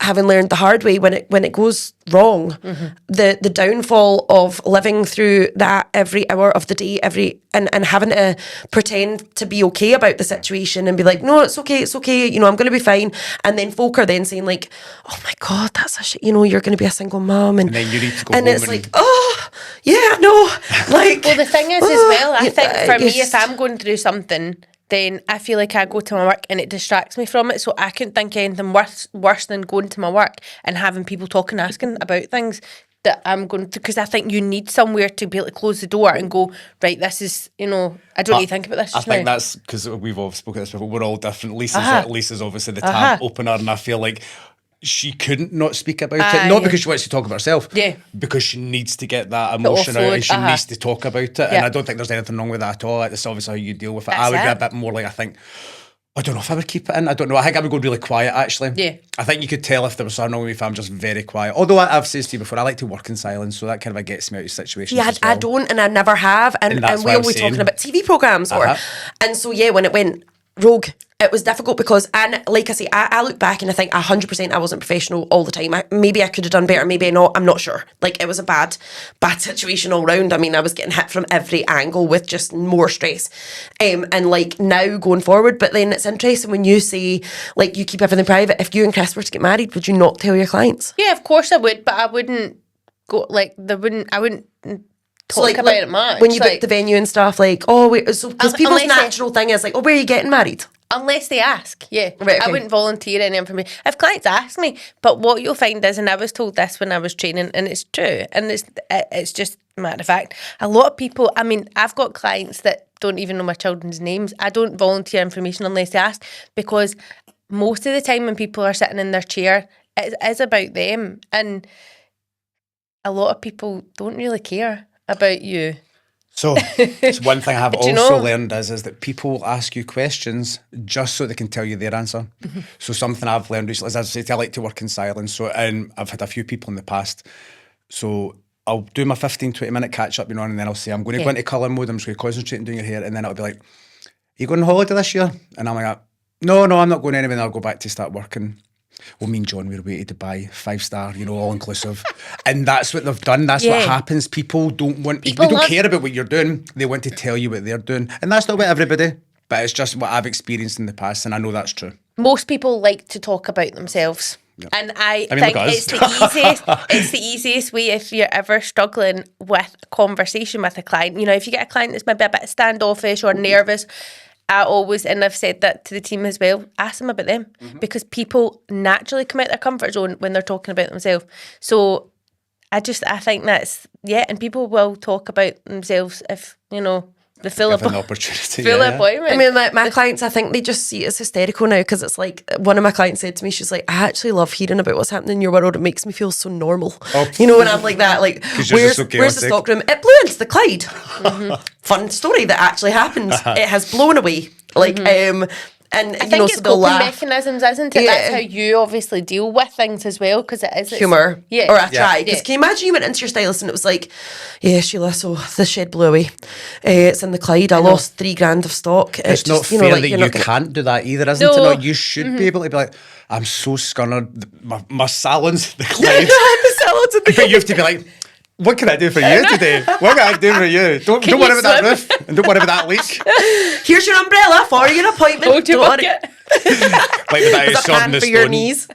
Speaker 1: having learned the hard way, when it goes wrong, the downfall of living through that every hour of the day, and having to pretend to be okay about the situation and be like, no, it's okay, I'm going to be fine. And then folk are then saying like, oh my God, that's a shit, you're going to be a single mum. And
Speaker 3: then you need to go
Speaker 1: and
Speaker 3: home
Speaker 1: it's like, oh, yeah, no. Like,
Speaker 2: well, the thing is as well, I think for me, if I'm going through something, then I feel like I go to my work and it distracts me from it. So I couldn't think of anything worse than going to my work and having people talking, asking about things that I'm going to, because I think you need somewhere to be able to close the door and go, right, this is, I don't need to think about this just
Speaker 3: I think
Speaker 2: now.
Speaker 3: that's because we've all spoken this before, we're all different. Lisa's obviously the tab opener, and I feel like she couldn't not speak about it, not because she wants to talk about herself, because she needs to get that emotion out and she needs to talk about it. And I don't think there's anything wrong with that at all. It's obviously how you deal with it. I would be a bit more like, I don't know if I would keep it in. I don't know. I think I would go really quiet, actually. Yeah. I think you could tell if there was something wrong with me if I'm just very quiet. Although I've said to you before, I like to work in silence, so that kind of gets me out of situations. Yeah,
Speaker 1: I don't, and I never have. And we're always talking about TV programmes. And so, when it went rogue, it was difficult because, and like I say, I look back and I think 100% I wasn't professional all the time. Maybe I could have done better, maybe not, I'm not sure. Like, it was a bad situation all round. I mean, I was getting hit from every angle with just more stress. And like now going forward, but then it's interesting when you say, like, you keep everything private. If you and Chris were to get married, would you not tell your clients?
Speaker 2: Yeah, of course I would, but I wouldn't go, like, I wouldn't talk about it much.
Speaker 1: When you book the venue and stuff, like, oh, wait, so, because people's natural thing is like, oh, where are you getting married?
Speaker 2: Unless they ask, yeah.
Speaker 1: Right, okay.
Speaker 2: I wouldn't volunteer any information. If clients ask me, but what you'll find is, and I was told this when I was training, and it's true, and it's just a matter of fact, a lot of people, I mean, I've got clients that don't even know my children's names. I don't volunteer information unless they ask, because most of the time when people are sitting in their chair, it is about them, and a lot of people don't really care about you.
Speaker 3: So it's one thing I have also learned is that people ask you questions just so they can tell you their answer. Mm-hmm. So something I've learned recently is, as I say, I like to work in silence. So, and I've had a few people in the past. So I'll do my 15, 20 minute catch up, and then I'll say, I'm going to go into colour mode. I'm just going to concentrate on doing your hair. And then it'll be like, are you going on holiday this year? And I'm like, no, I'm not going anywhere. And I'll go back to start working. Well, me and John, we were away to Dubai, 5-star, all inclusive. And that's what they've done. That's what happens. People don't want, they don't care about what you're doing. They want to tell you what they're doing. And that's not about everybody, but it's just what I've experienced in the past. And I know that's true.
Speaker 2: Most people like to talk about themselves. Yep. And I think it's the easiest way if you're ever struggling with conversation with a client. If you get a client that's maybe a bit standoffish or nervous, I always, and I've said that to the team as well, ask them about them, because people naturally come out their comfort zone when they're talking about themselves. So I think that's, and people will talk about themselves if, the full appointment.
Speaker 1: I mean, like, my clients, I think they just see it as hysterical now, because it's like, one of my clients said to me, she's like, I actually love hearing about what's happening in your world. It makes me feel so normal. Oh. And I'm like that, like, where's the stockroom? It blew into the Clyde. Fun story that actually happened. It has blown away. Like, and
Speaker 2: I think it's coping mechanisms, isn't it? That's how you obviously deal with things as well, because it is
Speaker 1: humour. Yeah. Or I try. Because can you imagine you went into your stylist and it was like, yeah, Sheila, so the shed blew away. It's in the Clyde. I lost $3,000 of stock.
Speaker 3: It's not fair that you can't do that either, isn't it? No, you should be able to be like, I'm so scunnered. My salon's the Clyde.
Speaker 1: The salon's in the Clyde.
Speaker 3: But you have to be like, what can I do for you today? What can I do for you? Don't worry about that roof, and don't worry about that leak.
Speaker 1: Here's your umbrella for your appointment.
Speaker 2: Hold your bucket.
Speaker 3: Like with that sword in the
Speaker 1: for
Speaker 3: stone.
Speaker 1: Your knees.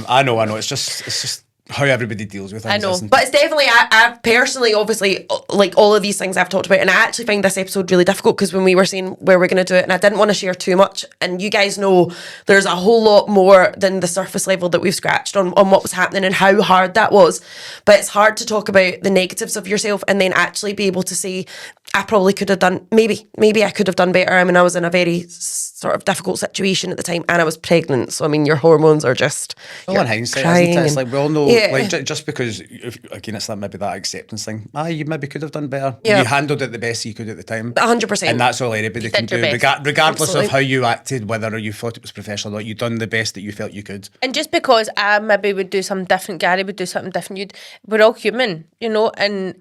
Speaker 3: I know. It's just how everybody deals with things.
Speaker 1: I know, but it's definitely, I personally, obviously, like all of these things I've talked about, and I actually find this episode really difficult, because when we were saying where we're going to do it, and I didn't want to share too much, and you guys know there's a whole lot more than the surface level that we've scratched on what was happening and how hard that was. But it's hard to talk about the negatives of yourself and then actually be able to say, I probably could have done, maybe I could have done better. I mean, I was in a very sort of difficult situation at the time, and I was pregnant, so I mean, your hormones are just
Speaker 3: in hindsight, isn't it? It's like, we all know, like, just because, again, it's like maybe that acceptance thing. You maybe could have done better. You handled it the best you could at the time.
Speaker 1: 100%.
Speaker 3: And that's all anybody can do, regardless of how you acted, whether you thought it was professional or not. You've done the best that you felt you could.
Speaker 2: And just because I maybe would do something different, Gary would do something different, we're all human, and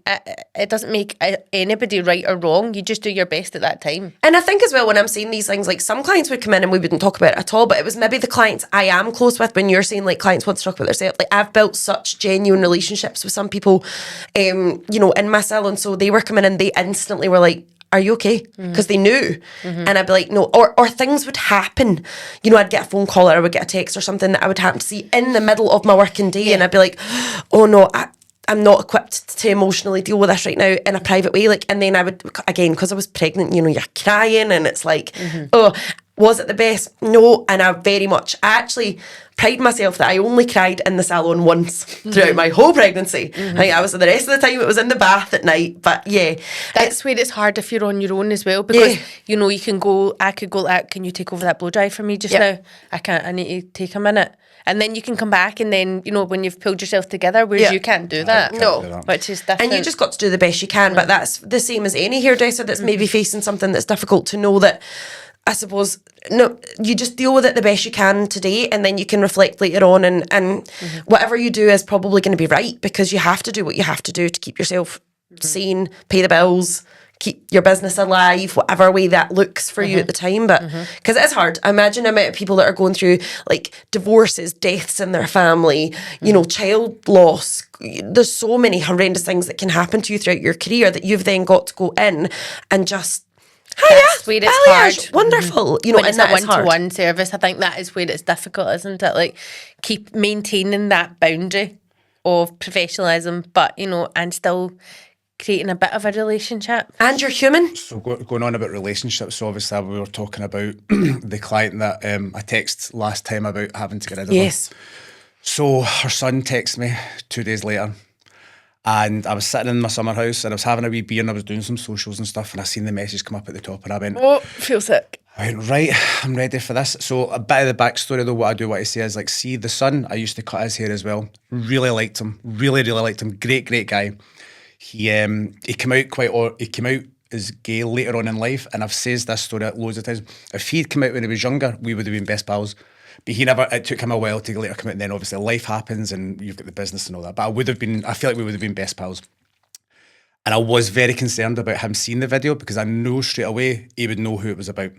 Speaker 2: it doesn't make anybody right or wrong. You just do your best at that time.
Speaker 1: And I think as well, when I'm saying these things, like, some clients would come in and we wouldn't talk about it at all, but it was maybe the clients I am close with. When you're saying, like, clients want to talk about themselves, like, I've built such genuine relationships with some people, in my salon. So they were coming in, they instantly were like, are you okay? Because they knew. And I'd be like, no. Or things would happen. I'd get a phone call or I would get a text or something that I would happen to see in the middle of my working day. And I'd be like, oh no, I'm not equipped to emotionally deal with this right now in a private way. Like, and then I would, again, because I was pregnant, you're crying, and it's like, oh, was it the best? No. And I actually pride myself that I only cried in the salon once throughout my whole pregnancy. I think I was, the rest of the time it was in the bath at night. But yeah,
Speaker 2: that's where it's hard if you're on your own as well, because you can go, I could go like, can you take over that blow dry for me just now? I can't, I need to take a minute. And then you can come back, and then, when you've pulled yourself together, whereas you can't do that. Which is different.
Speaker 1: And you just got to do the best you can, but that's the same as any hairdresser that's maybe facing something that's difficult, to know that, I suppose, no, you just deal with it the best you can today, and then you can reflect later on, and whatever you do is probably going to be right, because you have to do what you have to do to keep yourself sane, pay the bills, keep your business alive, whatever way that looks for you at the time. But because it's hard. Imagine the amount of people that are going through like divorces, deaths in their family, you know, child loss. There's so many horrendous things that can happen to you throughout your career that you've then got to go in and just,
Speaker 2: That's where it's hard.
Speaker 1: wonderful. You know,
Speaker 2: When
Speaker 1: and
Speaker 2: it's a
Speaker 1: that is hard.
Speaker 2: one-to-one service, I think that is where it's difficult, isn't it? Like, keep maintaining that boundary of professionalism, but, you know, and still creating a bit of a relationship.
Speaker 1: And you're human.
Speaker 3: So going on about relationships, so obviously we were talking about the client that I texted last time about having to get rid of
Speaker 1: Yes.
Speaker 3: her. So her son texted me 2 days later, and I was sitting in my summer house and I was having a wee beer and I was doing some socials and stuff, and I seen the message come up at the top and I went,
Speaker 2: Oh, feel sick.
Speaker 3: I went, right, I'm ready for this. So a bit of the backstory though, what I do want to say is like, see the son, I used to cut his hair as well. Really liked him. Really liked him. Great guy. He came out as gay later on in life, and I've said this story loads of times. If he'd come out when he was younger, we would have been best pals. But it took him a while to later come out, and then obviously life happens and you've got the business and all that. But I feel like we would have been best pals. And I was very concerned about him seeing the video because I knew straight away he would know who it was about.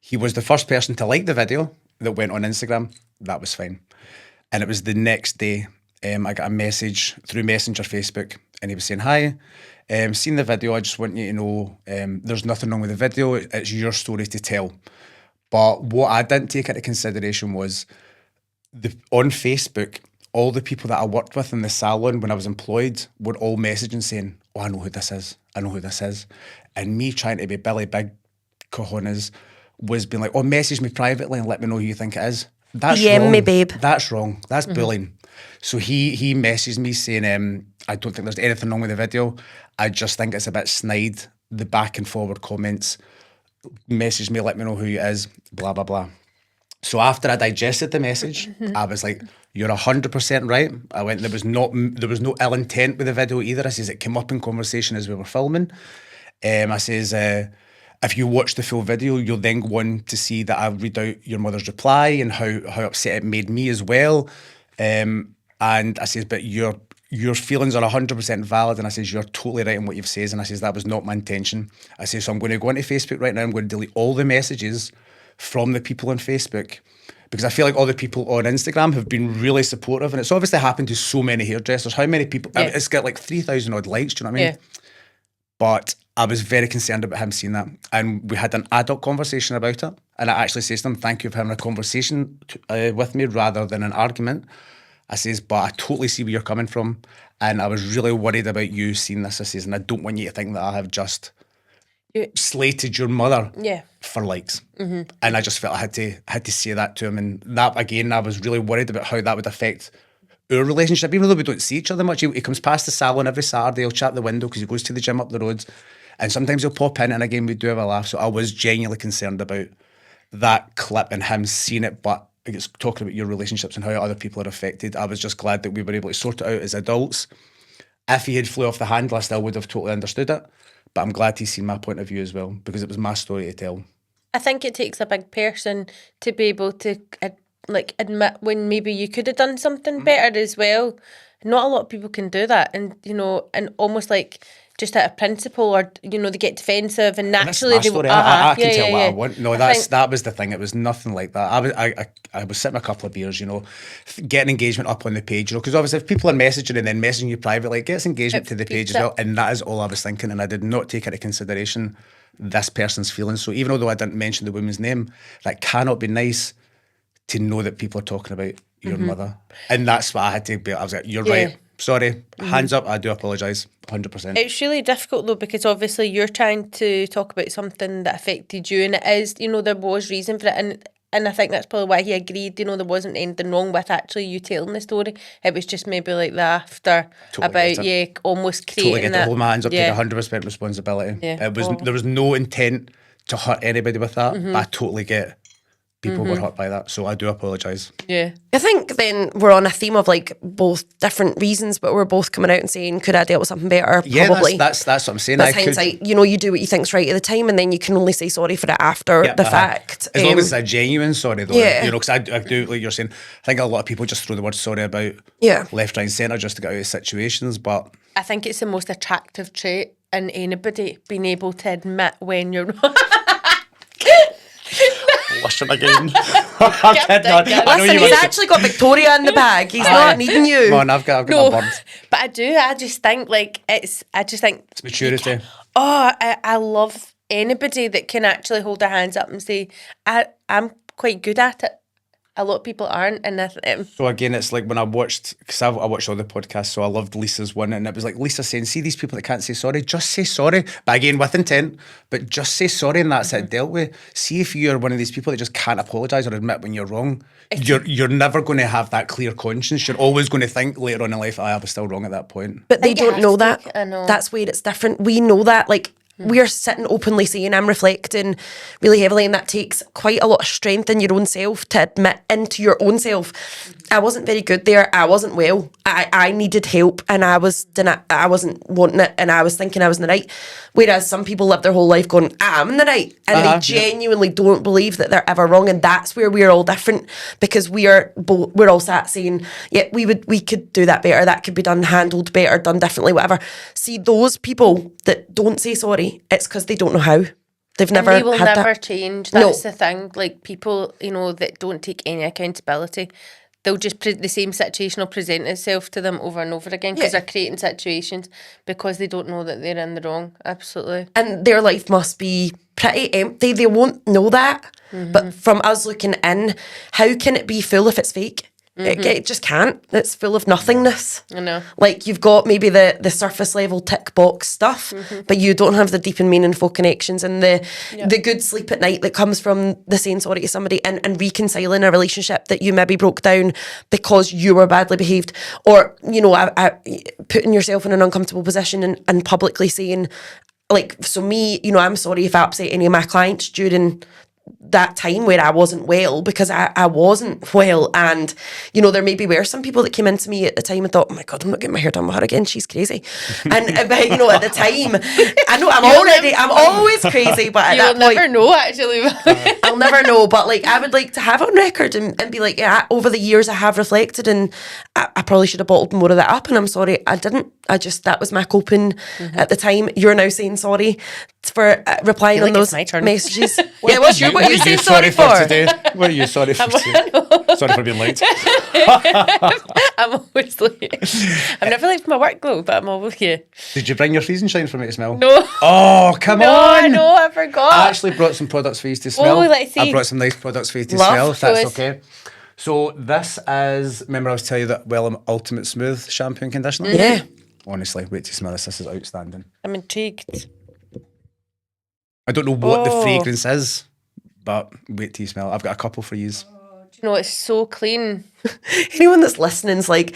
Speaker 3: He was the first person to like the video that went on Instagram. That was fine. And it was the next day, I got a message through Messenger Facebook, and he was saying, hi, seen the video, I just want you to know there's nothing wrong with the video, it's your story to tell. But what I didn't take into consideration was on Facebook, all the people that I worked with in the salon when I was employed were all messaging saying, oh, I know who this is. And me trying to be Billy Big Cojones was being like, oh, message me privately and let me know who you think it is. That's
Speaker 1: DM
Speaker 3: wrong.
Speaker 1: me, babe.
Speaker 3: That's wrong. That's bullying. So he messaged me saying, I don't think there's anything wrong with the video. I just think it's a bit snide, the back and forward comments. Message me, let me know who it is, blah, blah, blah. So after I digested the message, I was like, you're 100% right. I went, there was no ill intent with the video either. I says, it came up in conversation as we were filming. I says, if you watch the full video, you'll then go on to see that I read out your mother's reply and how upset it made me as well. And I says, but your feelings are 100% valid. And I says, you're totally right in what you've said. And I says, that was not my intention. I says, so I'm going to go onto Facebook right now. I'm going to delete all the messages from the people on Facebook, because I feel like all the people on Instagram have been really supportive, and it's obviously happened to so many hairdressers. How many people?
Speaker 2: Yeah.
Speaker 3: It's got like 3,000 odd likes. Do you know what I mean?
Speaker 2: Yeah.
Speaker 3: But I was very concerned about him seeing that, and we had an adult conversation about it. And I actually says to him, "Thank you for having a conversation with me rather than an argument." I says, "But I totally see where you're coming from, and I was really worried about you seeing this." I says, "And I don't want you to think that I have just slated your mother for likes." And I just felt I had to say that to him, and that again, I was really worried about how that would affect our relationship, even though we don't see each other much. He comes past the salon every Saturday. He'll chat the window because he goes to the gym up the road, and sometimes he'll pop in, and again we do have a laugh. So I was genuinely concerned about that clip and him seeing it. But it's talking about your relationships and how other people are affected. I was just glad that we were able to sort it out as adults. If he had flew off the handle, I still would have totally understood it. But I'm glad he's seen my point of view as well, because it was my story to tell.
Speaker 2: I think it takes a big person to be able to admit when maybe you could have done something better as well. Not a lot of people can do that, and and almost like just out of principle, or they get defensive, and naturally they
Speaker 3: story. I can tell what I want. No, that was the thing. It was nothing like that. I was sitting a couple of beers, getting engagement up on the page, because obviously if people are messaging and then messaging you privately, it gets engagement to the page as well. And that is all I was thinking, and I did not take into consideration this person's feelings. So even though I didn't mention the woman's name, that cannot be nice to know that people are talking about your mother. And that's what I had to be. I was like, you're right. Sorry. Hands up. I do apologise. 100%.
Speaker 2: It's really difficult though, because obviously you're trying to talk about something that affected you, and it is, there was reason for it. And I think that's probably why he agreed, there wasn't anything wrong with actually you telling the story. It was just maybe like the after almost creating
Speaker 3: totally get
Speaker 2: that.
Speaker 3: To hold my hands up, take 100% responsibility.
Speaker 2: Yeah.
Speaker 3: There was no intent to hurt anybody with that, but I totally get people were hurt by that, so I do apologise.
Speaker 2: Yeah.
Speaker 1: I think then we're on a theme of like both different reasons, but we're both coming out and saying, could I dealt with something better?
Speaker 3: Yeah,
Speaker 1: probably.
Speaker 3: that's what I'm saying.
Speaker 1: That's hindsight. You do what you think's right at the time, and then you can only say sorry for it after the fact.
Speaker 3: As long as it's a genuine sorry, though.
Speaker 1: Yeah.
Speaker 3: Because I do, like you're saying, I think a lot of people just throw the word sorry about left, right, and centre just to get out of situations, but
Speaker 2: I think it's the most attractive trait in anybody being able to admit when you're wrong.
Speaker 3: Listen again. I'm kidding. I know
Speaker 1: Listen,
Speaker 3: you
Speaker 1: he's
Speaker 3: want to-
Speaker 1: actually got Victoria in the bag. He's not needing you.
Speaker 3: Come on, I've got
Speaker 2: No,
Speaker 3: my bird.
Speaker 2: but I do. I just think
Speaker 3: It's maturity.
Speaker 2: I love anybody that can actually hold their hands up and say, I'm quite good at it. A lot of people aren't, and
Speaker 3: So again, it's like when I watched, because I watched all the podcasts, so I loved Lisa's one, and it was like Lisa saying, see these people that can't say sorry, just say sorry. But again, with intent, but just say sorry and that's it dealt with. See if you're one of these people that just can't apologise or admit when you're wrong. You're never going to have that clear conscience. You're always going to think later on in life, I was still wrong at that point.
Speaker 1: But they
Speaker 2: think you
Speaker 1: don't
Speaker 2: have
Speaker 1: know
Speaker 2: to
Speaker 1: that.
Speaker 2: take it, I know.
Speaker 1: That's where it's different. We know that. Like, we're sitting openly saying, I'm reflecting really heavily, and that takes quite a lot of strength in your own self to admit into your own self. I wasn't very good there. I wasn't well. I needed help, and I wasn't wanting it, and I was thinking I was in the right. Whereas some people live their whole life going, I'm in the right, and they genuinely don't believe that they're ever wrong. And that's where we're all different, because we're all sat saying, yeah, we could do that better. That could be done, handled better, done differently, whatever. See, those people that don't say sorry, it's because they don't know how. They've never
Speaker 2: they will
Speaker 1: had
Speaker 2: never
Speaker 1: that.
Speaker 2: change.
Speaker 1: No.
Speaker 2: That's the thing. Like, people, that don't take any accountability, they'll just the same situation will present itself to them over and over again, because they're creating situations because they don't know that they're in the wrong. Absolutely.
Speaker 1: And their life must be pretty empty. They won't know that. But from us looking in, how can it be full if it's fake? It just can't. It's full of nothingness.
Speaker 2: I know.
Speaker 1: Like, you've got maybe the surface level tick box stuff, but you don't have the deep and meaningful connections and the good sleep at night that comes from the saying sorry to somebody and reconciling a relationship that you maybe broke down because you were badly behaved, or putting yourself in an uncomfortable position and publicly saying, like, so me, I'm sorry if I upset any of my clients during that time where I wasn't well, because I wasn't well. And there maybe were some people that came into me at the time and thought, oh my God, I'm not getting my hair done with her again, she's crazy. And but at the time, I know I'm always crazy, but at
Speaker 2: You'll
Speaker 1: that point,
Speaker 2: never know, actually.
Speaker 1: I'll never know. But like, I would like to have it on record and be like, yeah, over the years I have reflected, and I probably should have bottled more of that up, and I'm sorry I didn't. That was my coping at the time. You're now saying sorry for replying on those
Speaker 2: it's my turn.
Speaker 1: messages. Yeah, what are you saying sorry for?
Speaker 3: Today? What are you sorry for today? Sorry for being late.
Speaker 2: I'm always late. I've never left my work though, but I'm always here.
Speaker 3: Did you bring your freezing shine for me to smell?
Speaker 2: No.
Speaker 3: Oh, come on.
Speaker 2: No, I forgot.
Speaker 3: I actually brought some products for you to smell.
Speaker 2: let's see.
Speaker 3: I brought some nice products for you to
Speaker 1: Love.
Speaker 3: smell, if that's
Speaker 2: Show us.
Speaker 3: okay. So this is, remember I was telling you that Wellham Ultimate Smooth shampoo and conditioner?
Speaker 1: Yeah.
Speaker 3: Honestly, wait to smell this. This is outstanding.
Speaker 2: I'm intrigued.
Speaker 3: I don't know what the fragrance is, but wait till you smell it. I've got a couple for you.
Speaker 2: It's so clean.
Speaker 1: Anyone that's listening's like,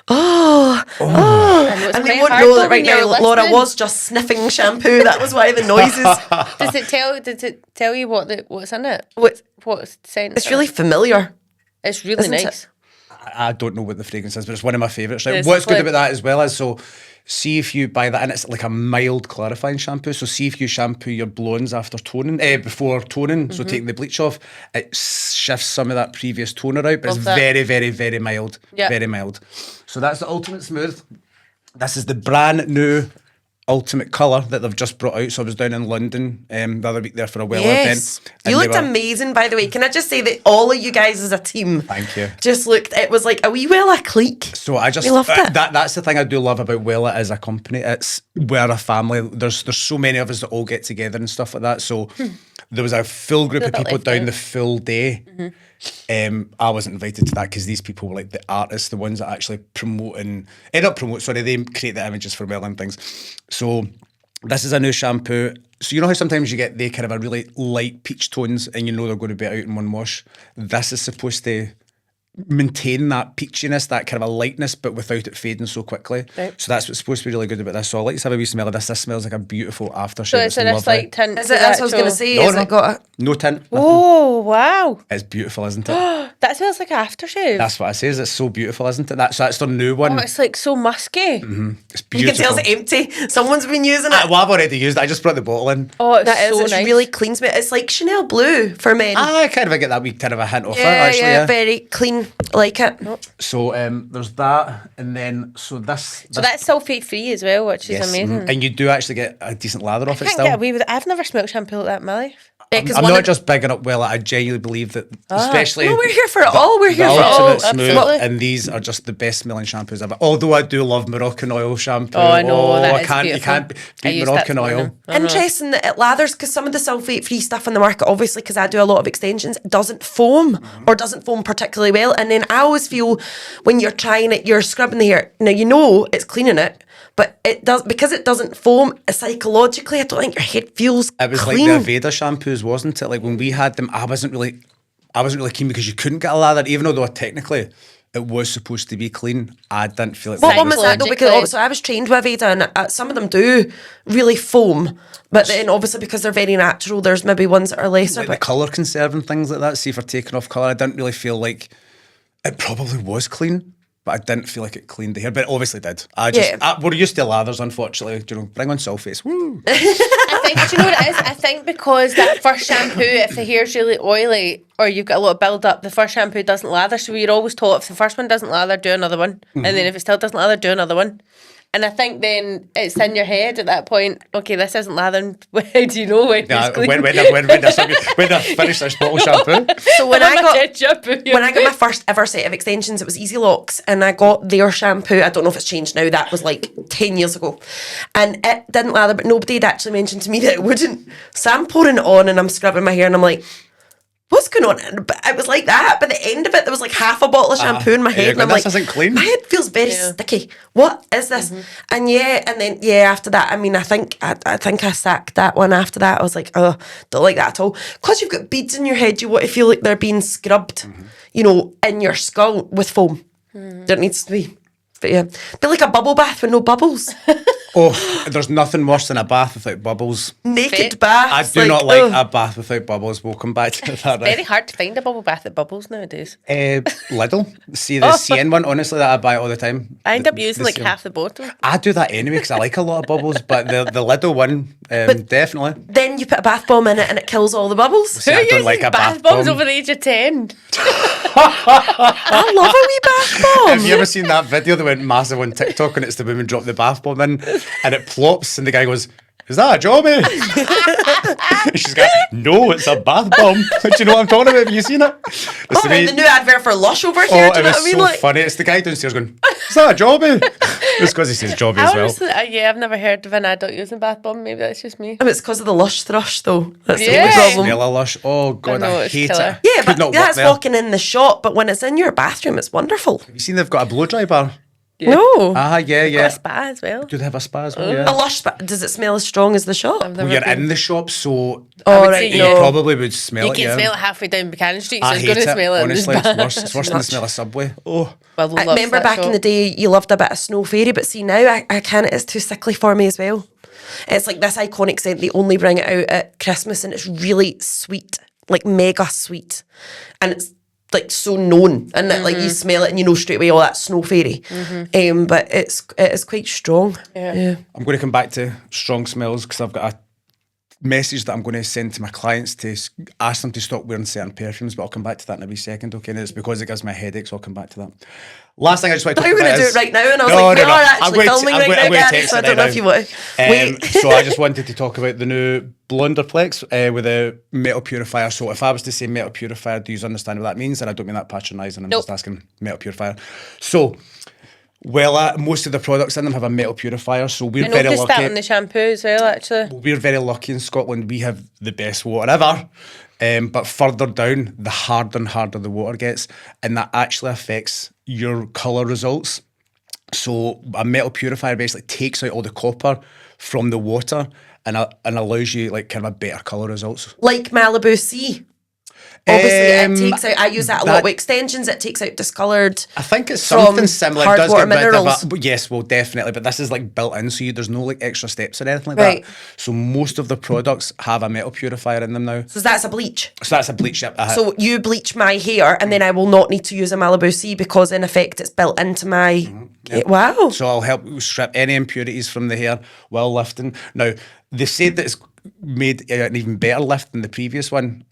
Speaker 2: I know, it's
Speaker 1: and they
Speaker 2: quite
Speaker 1: won't
Speaker 2: hard
Speaker 1: know
Speaker 2: though
Speaker 1: that right
Speaker 2: when you're
Speaker 1: now Laura
Speaker 2: listening.
Speaker 1: was just sniffing shampoo. That was why the noises.
Speaker 2: Does it tell you what's in it?
Speaker 1: What's
Speaker 2: scent?
Speaker 1: It's really familiar.
Speaker 2: It's really
Speaker 1: Isn't
Speaker 2: nice.
Speaker 3: I don't know what the fragrance is, but it's one of my favourites. Right?
Speaker 2: It's
Speaker 3: What's good
Speaker 2: lovely.
Speaker 3: about that as well is, so see if you buy that, and it's like a mild clarifying shampoo. So see if you shampoo your blondes after toning, before toning, so taking the bleach off, it shifts some of that previous toner out, but
Speaker 2: Love
Speaker 3: it's
Speaker 2: that.
Speaker 3: very, very, very mild.
Speaker 2: Yeah.
Speaker 3: Very mild. So that's the Ultimate Smooth. This is the brand new Ultimate Colour that they've just brought out. So I was down in London the other week there for a Wella
Speaker 1: Yes.
Speaker 3: event. and
Speaker 1: You
Speaker 3: they
Speaker 1: looked
Speaker 3: were-
Speaker 1: amazing, by the way. Can I just say that all of you guys as a team
Speaker 3: Thank you.
Speaker 1: just looked, it was like a wee Wella clique.
Speaker 3: So I just
Speaker 1: We loved it.
Speaker 3: that's the thing I do love about Wella as a company. It's we're a family. There's so many of us that all get together and stuff like that. So there was a full group of
Speaker 2: Feel a bit
Speaker 3: people
Speaker 2: left
Speaker 3: down
Speaker 2: out.
Speaker 3: the full day. I wasn't invited to that because these people were like the artists, the ones that actually they create the images for Wella and things. So this is a new shampoo. So you know how sometimes you get the kind of a really light peach tones and you know they're going to be out in one wash? This is supposed to maintain that peachiness, that kind of a lightness, but without it fading so quickly.
Speaker 2: Right.
Speaker 3: So that's what's supposed to be really good about this. So I like to have a wee smell of this. This smells like a beautiful aftershave.
Speaker 2: So it's a nice
Speaker 3: lovely.
Speaker 2: like tint.
Speaker 1: Is
Speaker 2: to
Speaker 1: it?
Speaker 2: the
Speaker 1: That's what I was going to
Speaker 2: actual-
Speaker 1: say.
Speaker 3: No,
Speaker 1: Is
Speaker 3: no.
Speaker 1: it got a,
Speaker 3: No tint. nothing.
Speaker 2: Oh, wow.
Speaker 3: It's beautiful, isn't it?
Speaker 2: That smells like aftershave.
Speaker 3: That's what I say. It's so beautiful, isn't it? That's their new one.
Speaker 2: Oh, it's like so musky.
Speaker 3: It's
Speaker 1: you
Speaker 3: beautiful.
Speaker 1: can tell it's empty. Someone's been using it.
Speaker 3: Well, I've already used it. I just brought the bottle in.
Speaker 2: Oh, it's
Speaker 1: That is,
Speaker 2: so
Speaker 1: it's
Speaker 2: nice.
Speaker 1: really clean smell. It's like Chanel Blue for men.
Speaker 3: I kind of get that wee kind of a hint of it,
Speaker 1: yeah,
Speaker 3: actually.
Speaker 1: yeah, very clean, I like it.
Speaker 3: So there's that, and then so this.
Speaker 2: So that's sulfate free as well, which is amazing.
Speaker 3: And you do actually get a decent lather off
Speaker 2: I
Speaker 3: it
Speaker 2: can't
Speaker 3: still.
Speaker 2: get away with it. I've never smelled shampoo like that in my life.
Speaker 1: Yeah, 'cause
Speaker 3: I'm
Speaker 1: one
Speaker 3: not
Speaker 1: of-
Speaker 3: just bigging up Well. I genuinely believe that, especially.
Speaker 1: No, we're here for it all. We're here
Speaker 3: the
Speaker 1: for it all.
Speaker 3: ultimate smooth,
Speaker 2: absolutely.
Speaker 3: and these are just the best smelling shampoos ever. Although I do love Moroccan oil shampoo.
Speaker 2: Oh, I know, that
Speaker 3: I
Speaker 2: is
Speaker 3: can't. You
Speaker 2: beautiful.
Speaker 3: can't
Speaker 2: I
Speaker 3: beat
Speaker 2: use
Speaker 3: Moroccan
Speaker 2: that this
Speaker 3: oil.
Speaker 2: morning.
Speaker 1: Interesting that it lathers, because some of the sulfate free stuff on the market, obviously, because I do a lot of extensions, it doesn't foam or doesn't foam particularly well. And then I always feel when you're trying it, you're scrubbing the hair. Now you know it's cleaning it, but it does, because it doesn't foam psychologically. I don't think your head feels
Speaker 3: It was
Speaker 1: clean.
Speaker 3: like the Aveda shampoos, wasn't it? Like when we had them, I wasn't really keen because you couldn't get a lather, even though technically it was supposed to be clean. I didn't feel it.
Speaker 1: What one was that though? Because
Speaker 2: Psychologically.
Speaker 1: so I was trained with Aveda, and some of them do really foam, but then obviously because they're very natural, there's maybe ones that are lesser.
Speaker 3: Like the
Speaker 1: But
Speaker 3: colour conserving things like that. See, if we're taking off colour, I didn't really feel like it probably was clean, but I didn't feel like it cleaned the hair. But it obviously did. We're used to lathers, unfortunately. You know, bring on sulfates. Woo.
Speaker 2: I think, do you know what it is? I think because that first shampoo, if the hair's really oily or you've got a lot of build up, the first shampoo doesn't lather. So you're always told if the first one doesn't lather, do another one. And then if it still doesn't lather, do another one. And I think then it's in your head at that point, okay, this isn't lathering. How do you know when
Speaker 3: Yeah,
Speaker 2: it's clean?
Speaker 3: when I finish this bottle of shampoo.
Speaker 1: so when I got
Speaker 2: shampoo,
Speaker 1: when I got my first ever set of extensions, it was Easy Locks, and I got their shampoo. I don't know if it's changed now. That was like 10 years ago, and it didn't lather. But nobody had actually mentioned to me that it wouldn't. So I'm pouring it on, and I'm scrubbing my hair, and I'm like, what's going on? But it was like that. By the end of it, there was like half a bottle of shampoo in my head, and I'm
Speaker 3: this
Speaker 1: like,
Speaker 3: isn't clean.
Speaker 1: my head feels very sticky. What is this? And then after that, I mean, I think I sacked that one. After that, I was like, oh, don't like that at all. Because you've got beads in your head, you want to feel like they're being scrubbed, you know, in your skull with foam. There needs to be. But yeah, feel like a bubble bath with no bubbles.
Speaker 3: Oh, there's nothing worse than a bath without bubbles.
Speaker 1: Naked
Speaker 2: Fit.
Speaker 1: bath.
Speaker 3: I do not like a bath without bubbles. We'll come back to that.
Speaker 2: very hard to find a bubble bath that bubbles nowadays.
Speaker 3: Lidl. See the CN one, honestly, that I buy all the time.
Speaker 2: I end up using
Speaker 3: The
Speaker 2: like
Speaker 3: CN.
Speaker 2: half the bottle.
Speaker 3: I do that anyway because I like a lot of bubbles, but the Lidl one, definitely.
Speaker 1: Then you put a bath bomb in it and it kills all the bubbles.
Speaker 3: See,
Speaker 2: Who
Speaker 3: I don't
Speaker 2: uses
Speaker 3: like a
Speaker 2: bath
Speaker 3: bath
Speaker 2: bombs
Speaker 3: bomb.
Speaker 2: over the age of 10?
Speaker 1: I love a wee bath bomb.
Speaker 3: Have you ever seen that video that went massive on TikTok and it's the woman drop the bath bomb in and it plops and the guy goes, is that a jobby? And she's got, no, it's a bath bomb. Do you know what I'm talking about? Have you seen it? It's
Speaker 1: Oh, the new advert for Lush over here.
Speaker 3: oh,
Speaker 1: do you
Speaker 3: it
Speaker 1: know
Speaker 3: was
Speaker 1: what I mean?
Speaker 3: so
Speaker 1: Like,
Speaker 3: funny. It's the guy downstairs going, is that a jobby? It's because he says jobby as well.
Speaker 2: Honestly, yeah, I've never heard of an adult using bath bomb. Maybe that's just me.
Speaker 1: it's because of the Lush thrush, though. That's the
Speaker 2: Yeah.
Speaker 1: only
Speaker 3: The
Speaker 1: problem.
Speaker 3: smell of Lush. Oh, God,
Speaker 2: know,
Speaker 3: I
Speaker 2: it's
Speaker 3: hate
Speaker 2: killer.
Speaker 3: it.
Speaker 1: Yeah,
Speaker 3: Could not
Speaker 1: but
Speaker 3: work
Speaker 1: that's
Speaker 3: there.
Speaker 1: walking in the shop. But when it's in your bathroom, it's wonderful.
Speaker 3: Have you seen they've got a blow dry bar?
Speaker 1: No.
Speaker 3: Ah, yeah,
Speaker 2: Got
Speaker 3: yeah.
Speaker 2: a spa as well.
Speaker 3: Do they have a spa as well?
Speaker 1: A
Speaker 3: Yeah.
Speaker 1: Lush spa. Does it smell as strong as the shop?
Speaker 3: Well, you're in the shop, so
Speaker 1: Oh,
Speaker 2: would
Speaker 1: right.
Speaker 2: say
Speaker 3: you
Speaker 1: No.
Speaker 3: probably would smell
Speaker 2: You
Speaker 3: it.
Speaker 2: can
Speaker 3: yeah.
Speaker 2: smell it halfway down Buchanan Street, so
Speaker 3: I
Speaker 2: it's
Speaker 3: hate
Speaker 2: going to
Speaker 3: it.
Speaker 2: smell it.
Speaker 3: Honestly,
Speaker 2: in
Speaker 3: it's
Speaker 2: this bar.
Speaker 3: worse. It's worse than the smell of Subway. Oh,
Speaker 2: Well,
Speaker 1: I
Speaker 2: loves
Speaker 1: remember
Speaker 2: that
Speaker 1: back in
Speaker 2: shop.
Speaker 1: the day, you loved a bit of Snow Fairy, but see now I can't. It's too sickly for me as well. It's like this iconic scent. They only bring it out at Christmas, and it's really sweet, like mega sweet, and it's like so known, and that, like you smell it and you know straight away, oh, that's Snow Fairy. But it is quite strong. Yeah.
Speaker 3: I'm going to come back to strong smells because I've got a message that I'm going to send to my clients to ask them to stop wearing certain perfumes, but I'll come back to that in a wee second, okay? And it's because it gives me a headache, so I'll come back to that. Last thing I just want to
Speaker 1: I thought
Speaker 3: talk
Speaker 1: you were
Speaker 3: about
Speaker 1: going to do
Speaker 3: is-
Speaker 1: it right now, and I was
Speaker 3: No,
Speaker 1: like,
Speaker 3: no,
Speaker 1: we
Speaker 3: no.
Speaker 1: are
Speaker 3: I'm
Speaker 1: actually
Speaker 3: going to-
Speaker 1: filming
Speaker 3: I'm
Speaker 1: right
Speaker 3: going-
Speaker 1: now,
Speaker 3: I'm going to
Speaker 1: Gary,
Speaker 3: text
Speaker 1: so I
Speaker 3: it
Speaker 1: don't
Speaker 3: right
Speaker 1: know
Speaker 3: now.
Speaker 1: if you want to. Wait.
Speaker 3: So I just wanted to talk about the new Blunderplex with a metal purifier. So if I was to say metal purifier, do you understand what that means? And I don't mean that patronising, I'm
Speaker 2: Nope.
Speaker 3: just asking metal purifier. So, well, most of the products in them have a metal purifier, so we're
Speaker 2: I
Speaker 3: very
Speaker 2: noticed that
Speaker 3: lucky.
Speaker 2: on the shampoo as well, actually.
Speaker 3: We're very lucky in Scotland. We have the best water ever. But further down, the harder and harder the water gets, and that actually affects your colour results. So a metal purifier basically takes out all the copper from the water and allows you like kind of a better colour results.
Speaker 1: Like Malibu Sea. Obviously, it
Speaker 3: Um,
Speaker 1: takes out. I use that a lot with extensions. It takes out discoloured.
Speaker 3: I think it's
Speaker 1: From
Speaker 3: something similar. It
Speaker 1: hard
Speaker 3: does
Speaker 1: water
Speaker 3: get rid
Speaker 1: minerals.
Speaker 3: of it. Yes, well, definitely. But this is like built in, so there's no like extra steps or anything like
Speaker 1: Right.
Speaker 3: that. So most of the products have a metal purifier in them now.
Speaker 1: So that's a bleach.
Speaker 3: So that's a bleach. Yep.
Speaker 1: So you bleach my hair, and then I will not need to use a Malibu Sea because, in effect, it's built into my. Wow.
Speaker 3: So I'll help strip any impurities from the hair while lifting. Now, they said that it's made an even better lift than the previous one.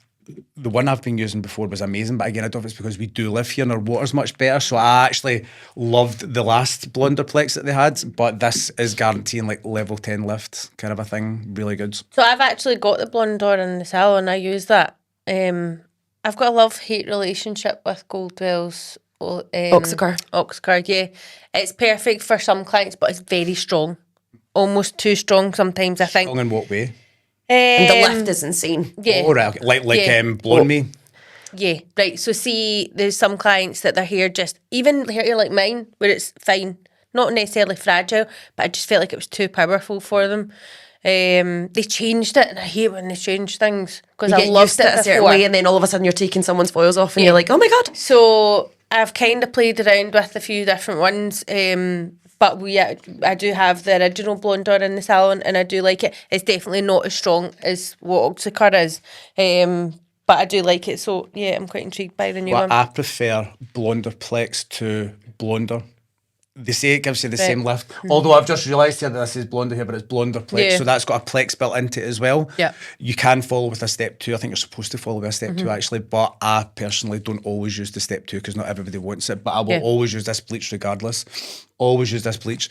Speaker 3: the one I've been using before was amazing, but again, I don't know if it's because we do live here and our water's much better. So I actually loved the last Blonderplex that they had, but this is guaranteeing like level 10 lift kind of a thing. Really good.
Speaker 2: So I've actually got the Blondor in the salon. I use that. I've got a love-hate relationship with Goldwell's Oxycar, yeah. It's perfect for some clients, but it's very strong. Almost too strong sometimes, I think.
Speaker 3: Strong in what way?
Speaker 1: And the lift is insane.
Speaker 2: Yeah.
Speaker 3: Oh, right. Blowing me.
Speaker 2: Yeah, right. So see, there's some clients that their hair just, even hair like mine, where it's fine, not necessarily fragile, but I just felt like it was too powerful for them. They changed it, and I hate when they change things because
Speaker 1: You
Speaker 2: I
Speaker 1: get
Speaker 2: loved
Speaker 1: used to it a certain
Speaker 2: before.
Speaker 1: way, and then all of a sudden you're taking someone's foils off, and you're like, oh my God.
Speaker 2: So I've kind of played around with a few different ones. But I do have the original Blondor in the salon, and I do like it. It's definitely not as strong as what Oxycar is, but I do like it. So yeah, I'm quite intrigued by the new one.
Speaker 3: I prefer Blonderplex to Blonder. They say it gives you the same lift. Although I've just realised here that this is Blonder here, but it's Blonderplex.
Speaker 2: Yeah.
Speaker 3: So that's got a Plex built into it as well.
Speaker 2: Yeah.
Speaker 3: You can follow with a step 2. I think you're supposed to follow with a step 2 actually. But I personally don't always use the step 2 because not everybody wants it. But I will always use this bleach regardless. Always use this bleach.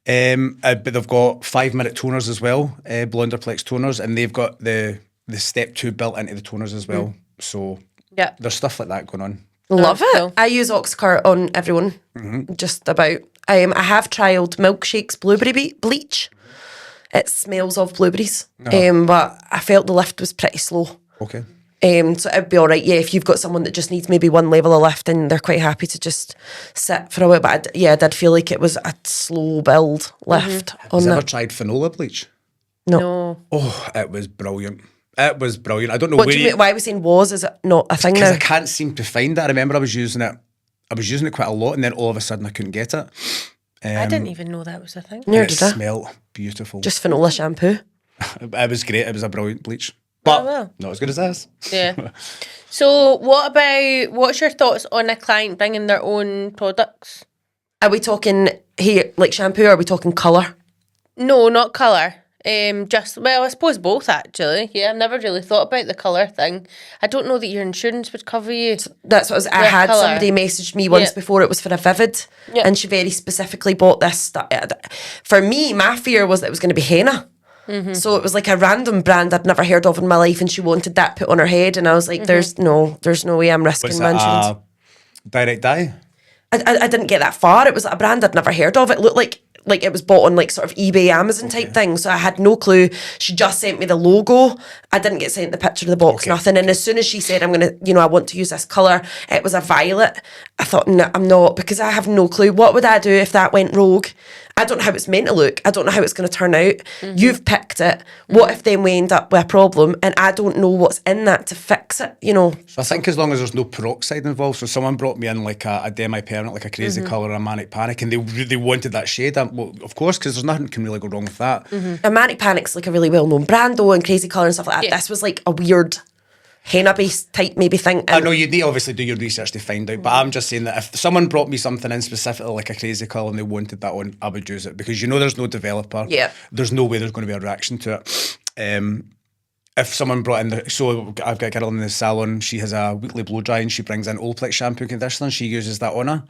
Speaker 3: But they've got 5-minute toners as well, Blonderplex toners, and they've got the step 2 built into the toners as well. So there's stuff like that going on.
Speaker 1: Love it.
Speaker 2: Cool.
Speaker 1: I use Oxycar on everyone, just about. I have trialled Milkshake's blueberry bleach. It smells of blueberries, but I felt the lift was pretty slow.
Speaker 3: Okay.
Speaker 1: So it'd be all right, if you've got someone that just needs maybe one level of lift and they're quite happy to just sit for a while. But I did feel like it was a slow build lift on
Speaker 3: Has
Speaker 1: that.
Speaker 3: ever tried Finola bleach?
Speaker 2: No.
Speaker 3: Oh, it was brilliant. It was brilliant. I don't know
Speaker 1: What
Speaker 3: where
Speaker 1: do you mean? Why are we saying was? Is it not a thing
Speaker 3: because
Speaker 1: now?
Speaker 3: I can't seem to find it. I remember I was using it quite a lot, and then all of a sudden I couldn't get it.
Speaker 2: I didn't even know that was a thing.
Speaker 1: Neither
Speaker 3: And it
Speaker 1: did I.
Speaker 3: smelled beautiful.
Speaker 1: Just Finola shampoo.
Speaker 3: It was great. It was a brilliant bleach. But
Speaker 2: well.
Speaker 3: not as good as this.
Speaker 2: Yeah. So what's your thoughts on a client bringing their own products?
Speaker 1: Are we talking here like shampoo, or are we talking colour?
Speaker 2: No, not colour. I suppose both actually. Yeah, I've never really thought about the colour thing. I don't know that your insurance would cover you.
Speaker 1: That's what I
Speaker 2: Yeah,
Speaker 1: had
Speaker 2: colour.
Speaker 1: somebody messaged me once before. It was for a Vivid, and she very specifically bought this stuff. For me, my fear was that it was going to be henna. So it was like a random brand I'd never heard of in my life, and she wanted that put on her head, and I was like, "There's no way I'm risking
Speaker 3: Was
Speaker 1: my
Speaker 3: it
Speaker 1: insurance."
Speaker 3: a direct dye?
Speaker 1: I didn't get that far. It was a brand I'd never heard of. It looked like it was bought on like sort of eBay, Amazon type thing. So I had no clue. She just sent me the logo. I didn't get sent the picture of the box, nothing. And as soon as she said, I'm going to, I want to use this colour, it was a violet. I thought, no, I'm not, because I have no clue. What would I do if that went rogue? I don't know how it's meant to look. I don't know how it's going to turn out. You've picked it. What if then we end up with a problem and I don't know what's in that to fix it,
Speaker 3: So I think as long as there's no peroxide involved, so someone brought me in like a demi-permanent, like a crazy colour, a manic panic, and they wanted that shade. Well, of course, because there's nothing can really go wrong with that.
Speaker 1: A Manic Panic's like a really well-known brand though, and Crazy Colour and stuff like that.
Speaker 2: Yeah.
Speaker 1: This was like a weird henna-based type maybe thing.
Speaker 3: I know you need to obviously do your research to find out, but I'm just saying that if someone brought me something in specifically like a crazy colour and they wanted that on, I would use it because there's no developer.
Speaker 1: Yeah.
Speaker 3: There's no way there's going to be a reaction to it. If someone brought in so I've got a girl in the salon, she has a weekly blow dry and she brings in Olaplex shampoo and conditioner and she uses that on her.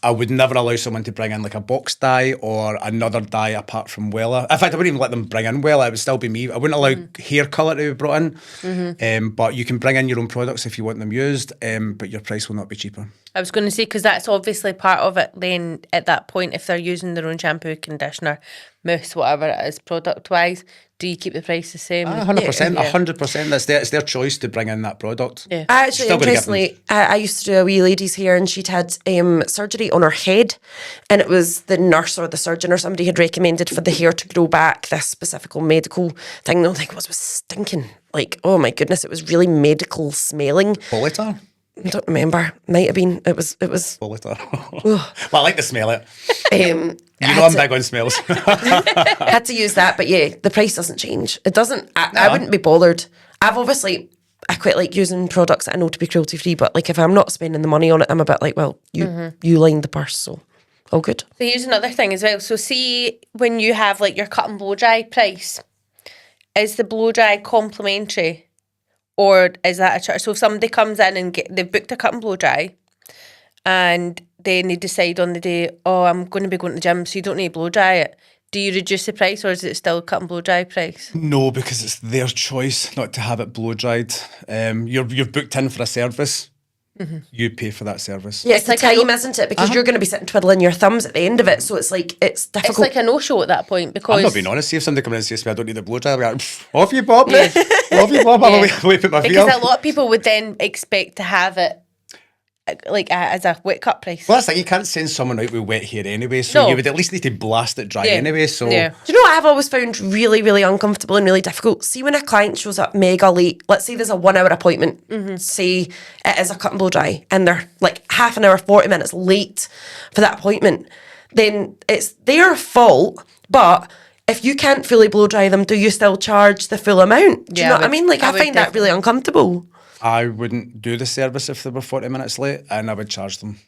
Speaker 3: I would never allow someone to bring in like a box dye or another dye apart from Wella. In fact, I wouldn't even let them bring in Wella. It would still be me. I wouldn't allow hair colour to be brought in. But you can bring in your own products if you want them used, but your price will not be cheaper.
Speaker 2: I was going to say, because that's obviously part of it then at that point, if they're using their own shampoo, conditioner, mousse, whatever it is, product-wise, do you keep the price the same?
Speaker 3: 100%,
Speaker 2: Yeah.
Speaker 3: 100%. It's their choice to bring in that product.
Speaker 2: Yeah.
Speaker 1: I actually,
Speaker 3: Still gonna give them-
Speaker 1: interestingly, I used to do a wee lady's hair and she'd had surgery on her head, and it was the nurse or the surgeon or somebody had recommended for the hair to grow back, this specific medical thing. The only thing was stinking. Like, oh my goodness, it was really medical smelling.
Speaker 3: Polytar?
Speaker 1: I don't remember. Might have been. It was.
Speaker 3: Polytar. Well, I like to smell it.
Speaker 1: I
Speaker 3: I'm big on smells.
Speaker 1: had to use that, but yeah, the price doesn't change. It doesn't. I wouldn't be bothered. I quite like using products that I know to be cruelty free, but like if I'm not spending the money on it, I'm a bit like, well, you lined the purse, so all good.
Speaker 2: So here's another thing as well. So see, when you have like your cut and blow dry price, is the blow dry complimentary Or is that a charge? So if somebody comes in and they've booked a cut and blow dry, and then they decide on the day, oh, I'm going to be going to the gym, so you don't need to blow dry it. Do you reduce the price, or is it still cut and blow dry price?
Speaker 3: No, because it's their choice not to have it blow dried. You've booked in for a service. You pay for that service.
Speaker 1: Yeah, it's the
Speaker 2: like a
Speaker 1: time, isn't it? Because you're going to be sitting twiddling your thumbs at the end of it, so it's like it's difficult.
Speaker 2: It's like a no-show at that point, because
Speaker 3: I'm not being honest. See if somebody comes in and says to me, I don't need a blow dry, I'll be like, off you bob. Off you bob. I'll put my feet
Speaker 2: because
Speaker 3: up.
Speaker 2: a lot of people would then expect to have it like as a wet cut price.
Speaker 3: Well, that's like you can't send someone out with wet hair anyway, so
Speaker 2: No.
Speaker 3: you would at least need to blast it dry anyway. So
Speaker 2: Yeah.
Speaker 1: Do you know what I've always found really, really uncomfortable and really difficult? See, when a client shows up mega late, let's say there's a 1 hour appointment, say it is a cut and blow dry, and they're like half an hour, 40 minutes late for that appointment, then it's their fault. But if you can't fully blow dry them, do you still charge the full amount? Do you know what I mean? Like, I find that really uncomfortable.
Speaker 3: I wouldn't do the service if they were 40 minutes late, and I would charge them.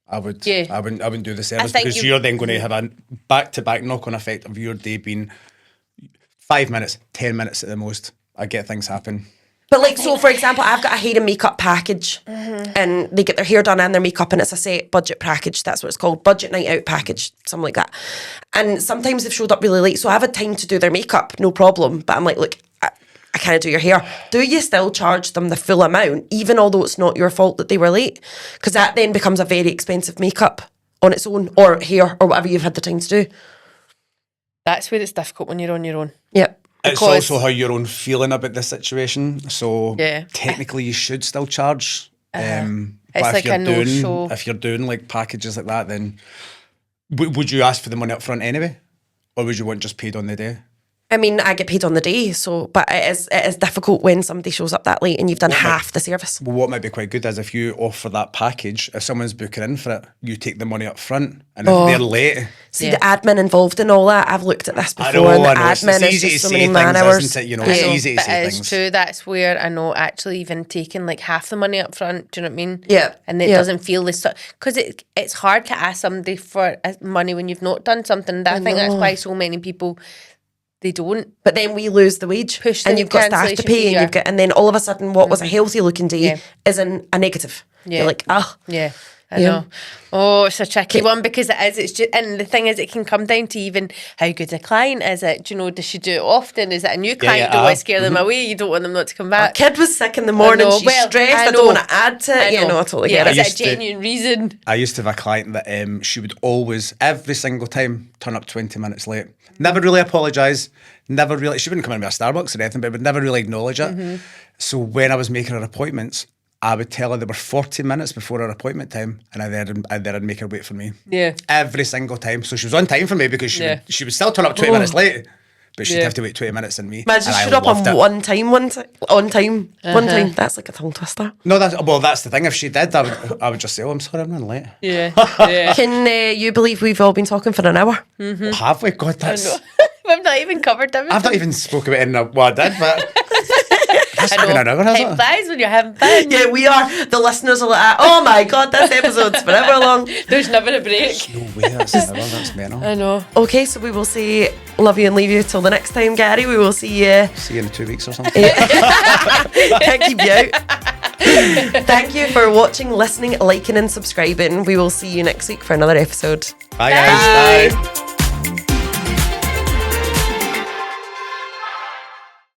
Speaker 3: I would.
Speaker 2: Yeah.
Speaker 3: I wouldn't do the service
Speaker 2: think
Speaker 3: because you're then going to have a back-to-back knock-on effect of your day being 5 minutes, 10 minutes at the most. I get things happen.
Speaker 1: But like, so for example, I've got a hair and makeup package, and they get their hair done and their makeup, and it's a set budget package. That's what it's called, budget night out package, something like that. And sometimes they've showed up really late, so I've had time to do their makeup, no problem. But I'm like, look, I can't do your hair. Do you still charge them the full amount, even although it's not your fault that they were late? Because that then becomes a very expensive makeup on its own, or hair, or whatever you've had the time to do.
Speaker 2: That's where it's difficult when you're on your own.
Speaker 1: Yep.
Speaker 3: It's also how your own feeling about the situation. So
Speaker 2: Yeah.
Speaker 3: technically you should still charge. But
Speaker 2: It's
Speaker 3: if
Speaker 2: like
Speaker 3: you're
Speaker 2: a no-show.
Speaker 3: If you're doing like packages like that, then would you ask for the money up front anyway? Or would you want just paid on the day?
Speaker 1: I mean, I get paid on the day, so but it is difficult when somebody shows up that late and you've done half the service.
Speaker 3: Well, what might be quite good is if you offer that package, if someone's booking in for it, you take the money up front. And if they're late...
Speaker 1: See, the admin involved in all that, I've looked at this before,
Speaker 3: I know,
Speaker 1: and the
Speaker 3: I know.
Speaker 1: admin
Speaker 3: It's
Speaker 1: is
Speaker 3: easy
Speaker 1: just
Speaker 3: to
Speaker 1: so many
Speaker 3: say
Speaker 1: man
Speaker 3: things,
Speaker 1: hours.
Speaker 3: isn't it? You know, it's easy to
Speaker 2: but
Speaker 3: say
Speaker 2: it's
Speaker 3: things.
Speaker 2: true. That's where I know actually even taking like half the money up front. Do you know what I mean?
Speaker 1: Yeah.
Speaker 2: And it
Speaker 1: Yeah.
Speaker 2: doesn't feel this because it's hard to ask somebody for money when you've not done something. I think that's why so many people they don't.
Speaker 1: But then we lose the wage,
Speaker 2: Push
Speaker 1: and
Speaker 2: the
Speaker 1: you've got staff to
Speaker 2: cancellation
Speaker 1: pay,
Speaker 2: fee,
Speaker 1: and you've got, and then all of a sudden, what was a healthy looking day
Speaker 2: Yeah.
Speaker 1: is a negative.
Speaker 2: Yeah.
Speaker 1: You're like,
Speaker 2: Yeah. I
Speaker 1: Yeah.
Speaker 2: know. Oh, it's a tricky one because it is. It's just, and the thing is, it can come down to even how good a client is it. Do you know? Does she do it often? Is it a new client?
Speaker 3: yeah,
Speaker 2: You don't want to scare them away. You don't want them not to come back.
Speaker 1: kid was sick in the morning,
Speaker 2: know.
Speaker 1: she's
Speaker 2: Well,
Speaker 1: stressed,
Speaker 2: I
Speaker 1: I
Speaker 2: know.
Speaker 1: don't want to add to it. Yeah, no, I totally
Speaker 2: yeah,
Speaker 1: get
Speaker 2: is
Speaker 1: it.
Speaker 2: it a genuine reason?
Speaker 3: I used to have a client that she would always, every single time, turn up 20 minutes late. Never really apologise. Never really, she wouldn't come in with a Starbucks or anything, but would never really acknowledge it. So when I was making her appointments, I would tell her they were 40 minutes before her appointment time, and I'd make her wait for me.
Speaker 2: Yeah.
Speaker 3: Every single time. So she was on time for me because
Speaker 2: Yeah.
Speaker 3: she would still turn up 20 minutes late, but she'd
Speaker 2: Yeah.
Speaker 3: have to wait 20 minutes in me.
Speaker 1: Imagine
Speaker 3: and I
Speaker 1: showed up
Speaker 3: loved
Speaker 1: on
Speaker 3: it.
Speaker 1: one time, one time. That's like a tongue twister.
Speaker 3: No, that's the thing. If she did, I would just say, "Oh, I'm sorry, I'm running late."
Speaker 2: Yeah. Yeah.
Speaker 1: Can you believe we've all been talking for an hour?
Speaker 3: Have we? God, that's.
Speaker 2: We've not even covered everything.
Speaker 3: I've not even spoke about it in a. Well, I did, but. That's
Speaker 2: I
Speaker 3: not been an hour, has
Speaker 2: Time
Speaker 3: it?
Speaker 2: flies when you're having fun.
Speaker 1: Yeah, we are. The listeners are like, oh my God, this episode's forever long.
Speaker 2: There's never a break.
Speaker 3: No way, that's an hour. That's mental.
Speaker 2: I know.
Speaker 1: Okay, so we will say love you and leave you till the next time, Gary. We will see you.
Speaker 3: See you in 2 weeks or something.
Speaker 1: Can't keep you out. Thank you for watching, listening, liking, and subscribing. We will see you next week for another episode.
Speaker 3: Bye, guys. Bye.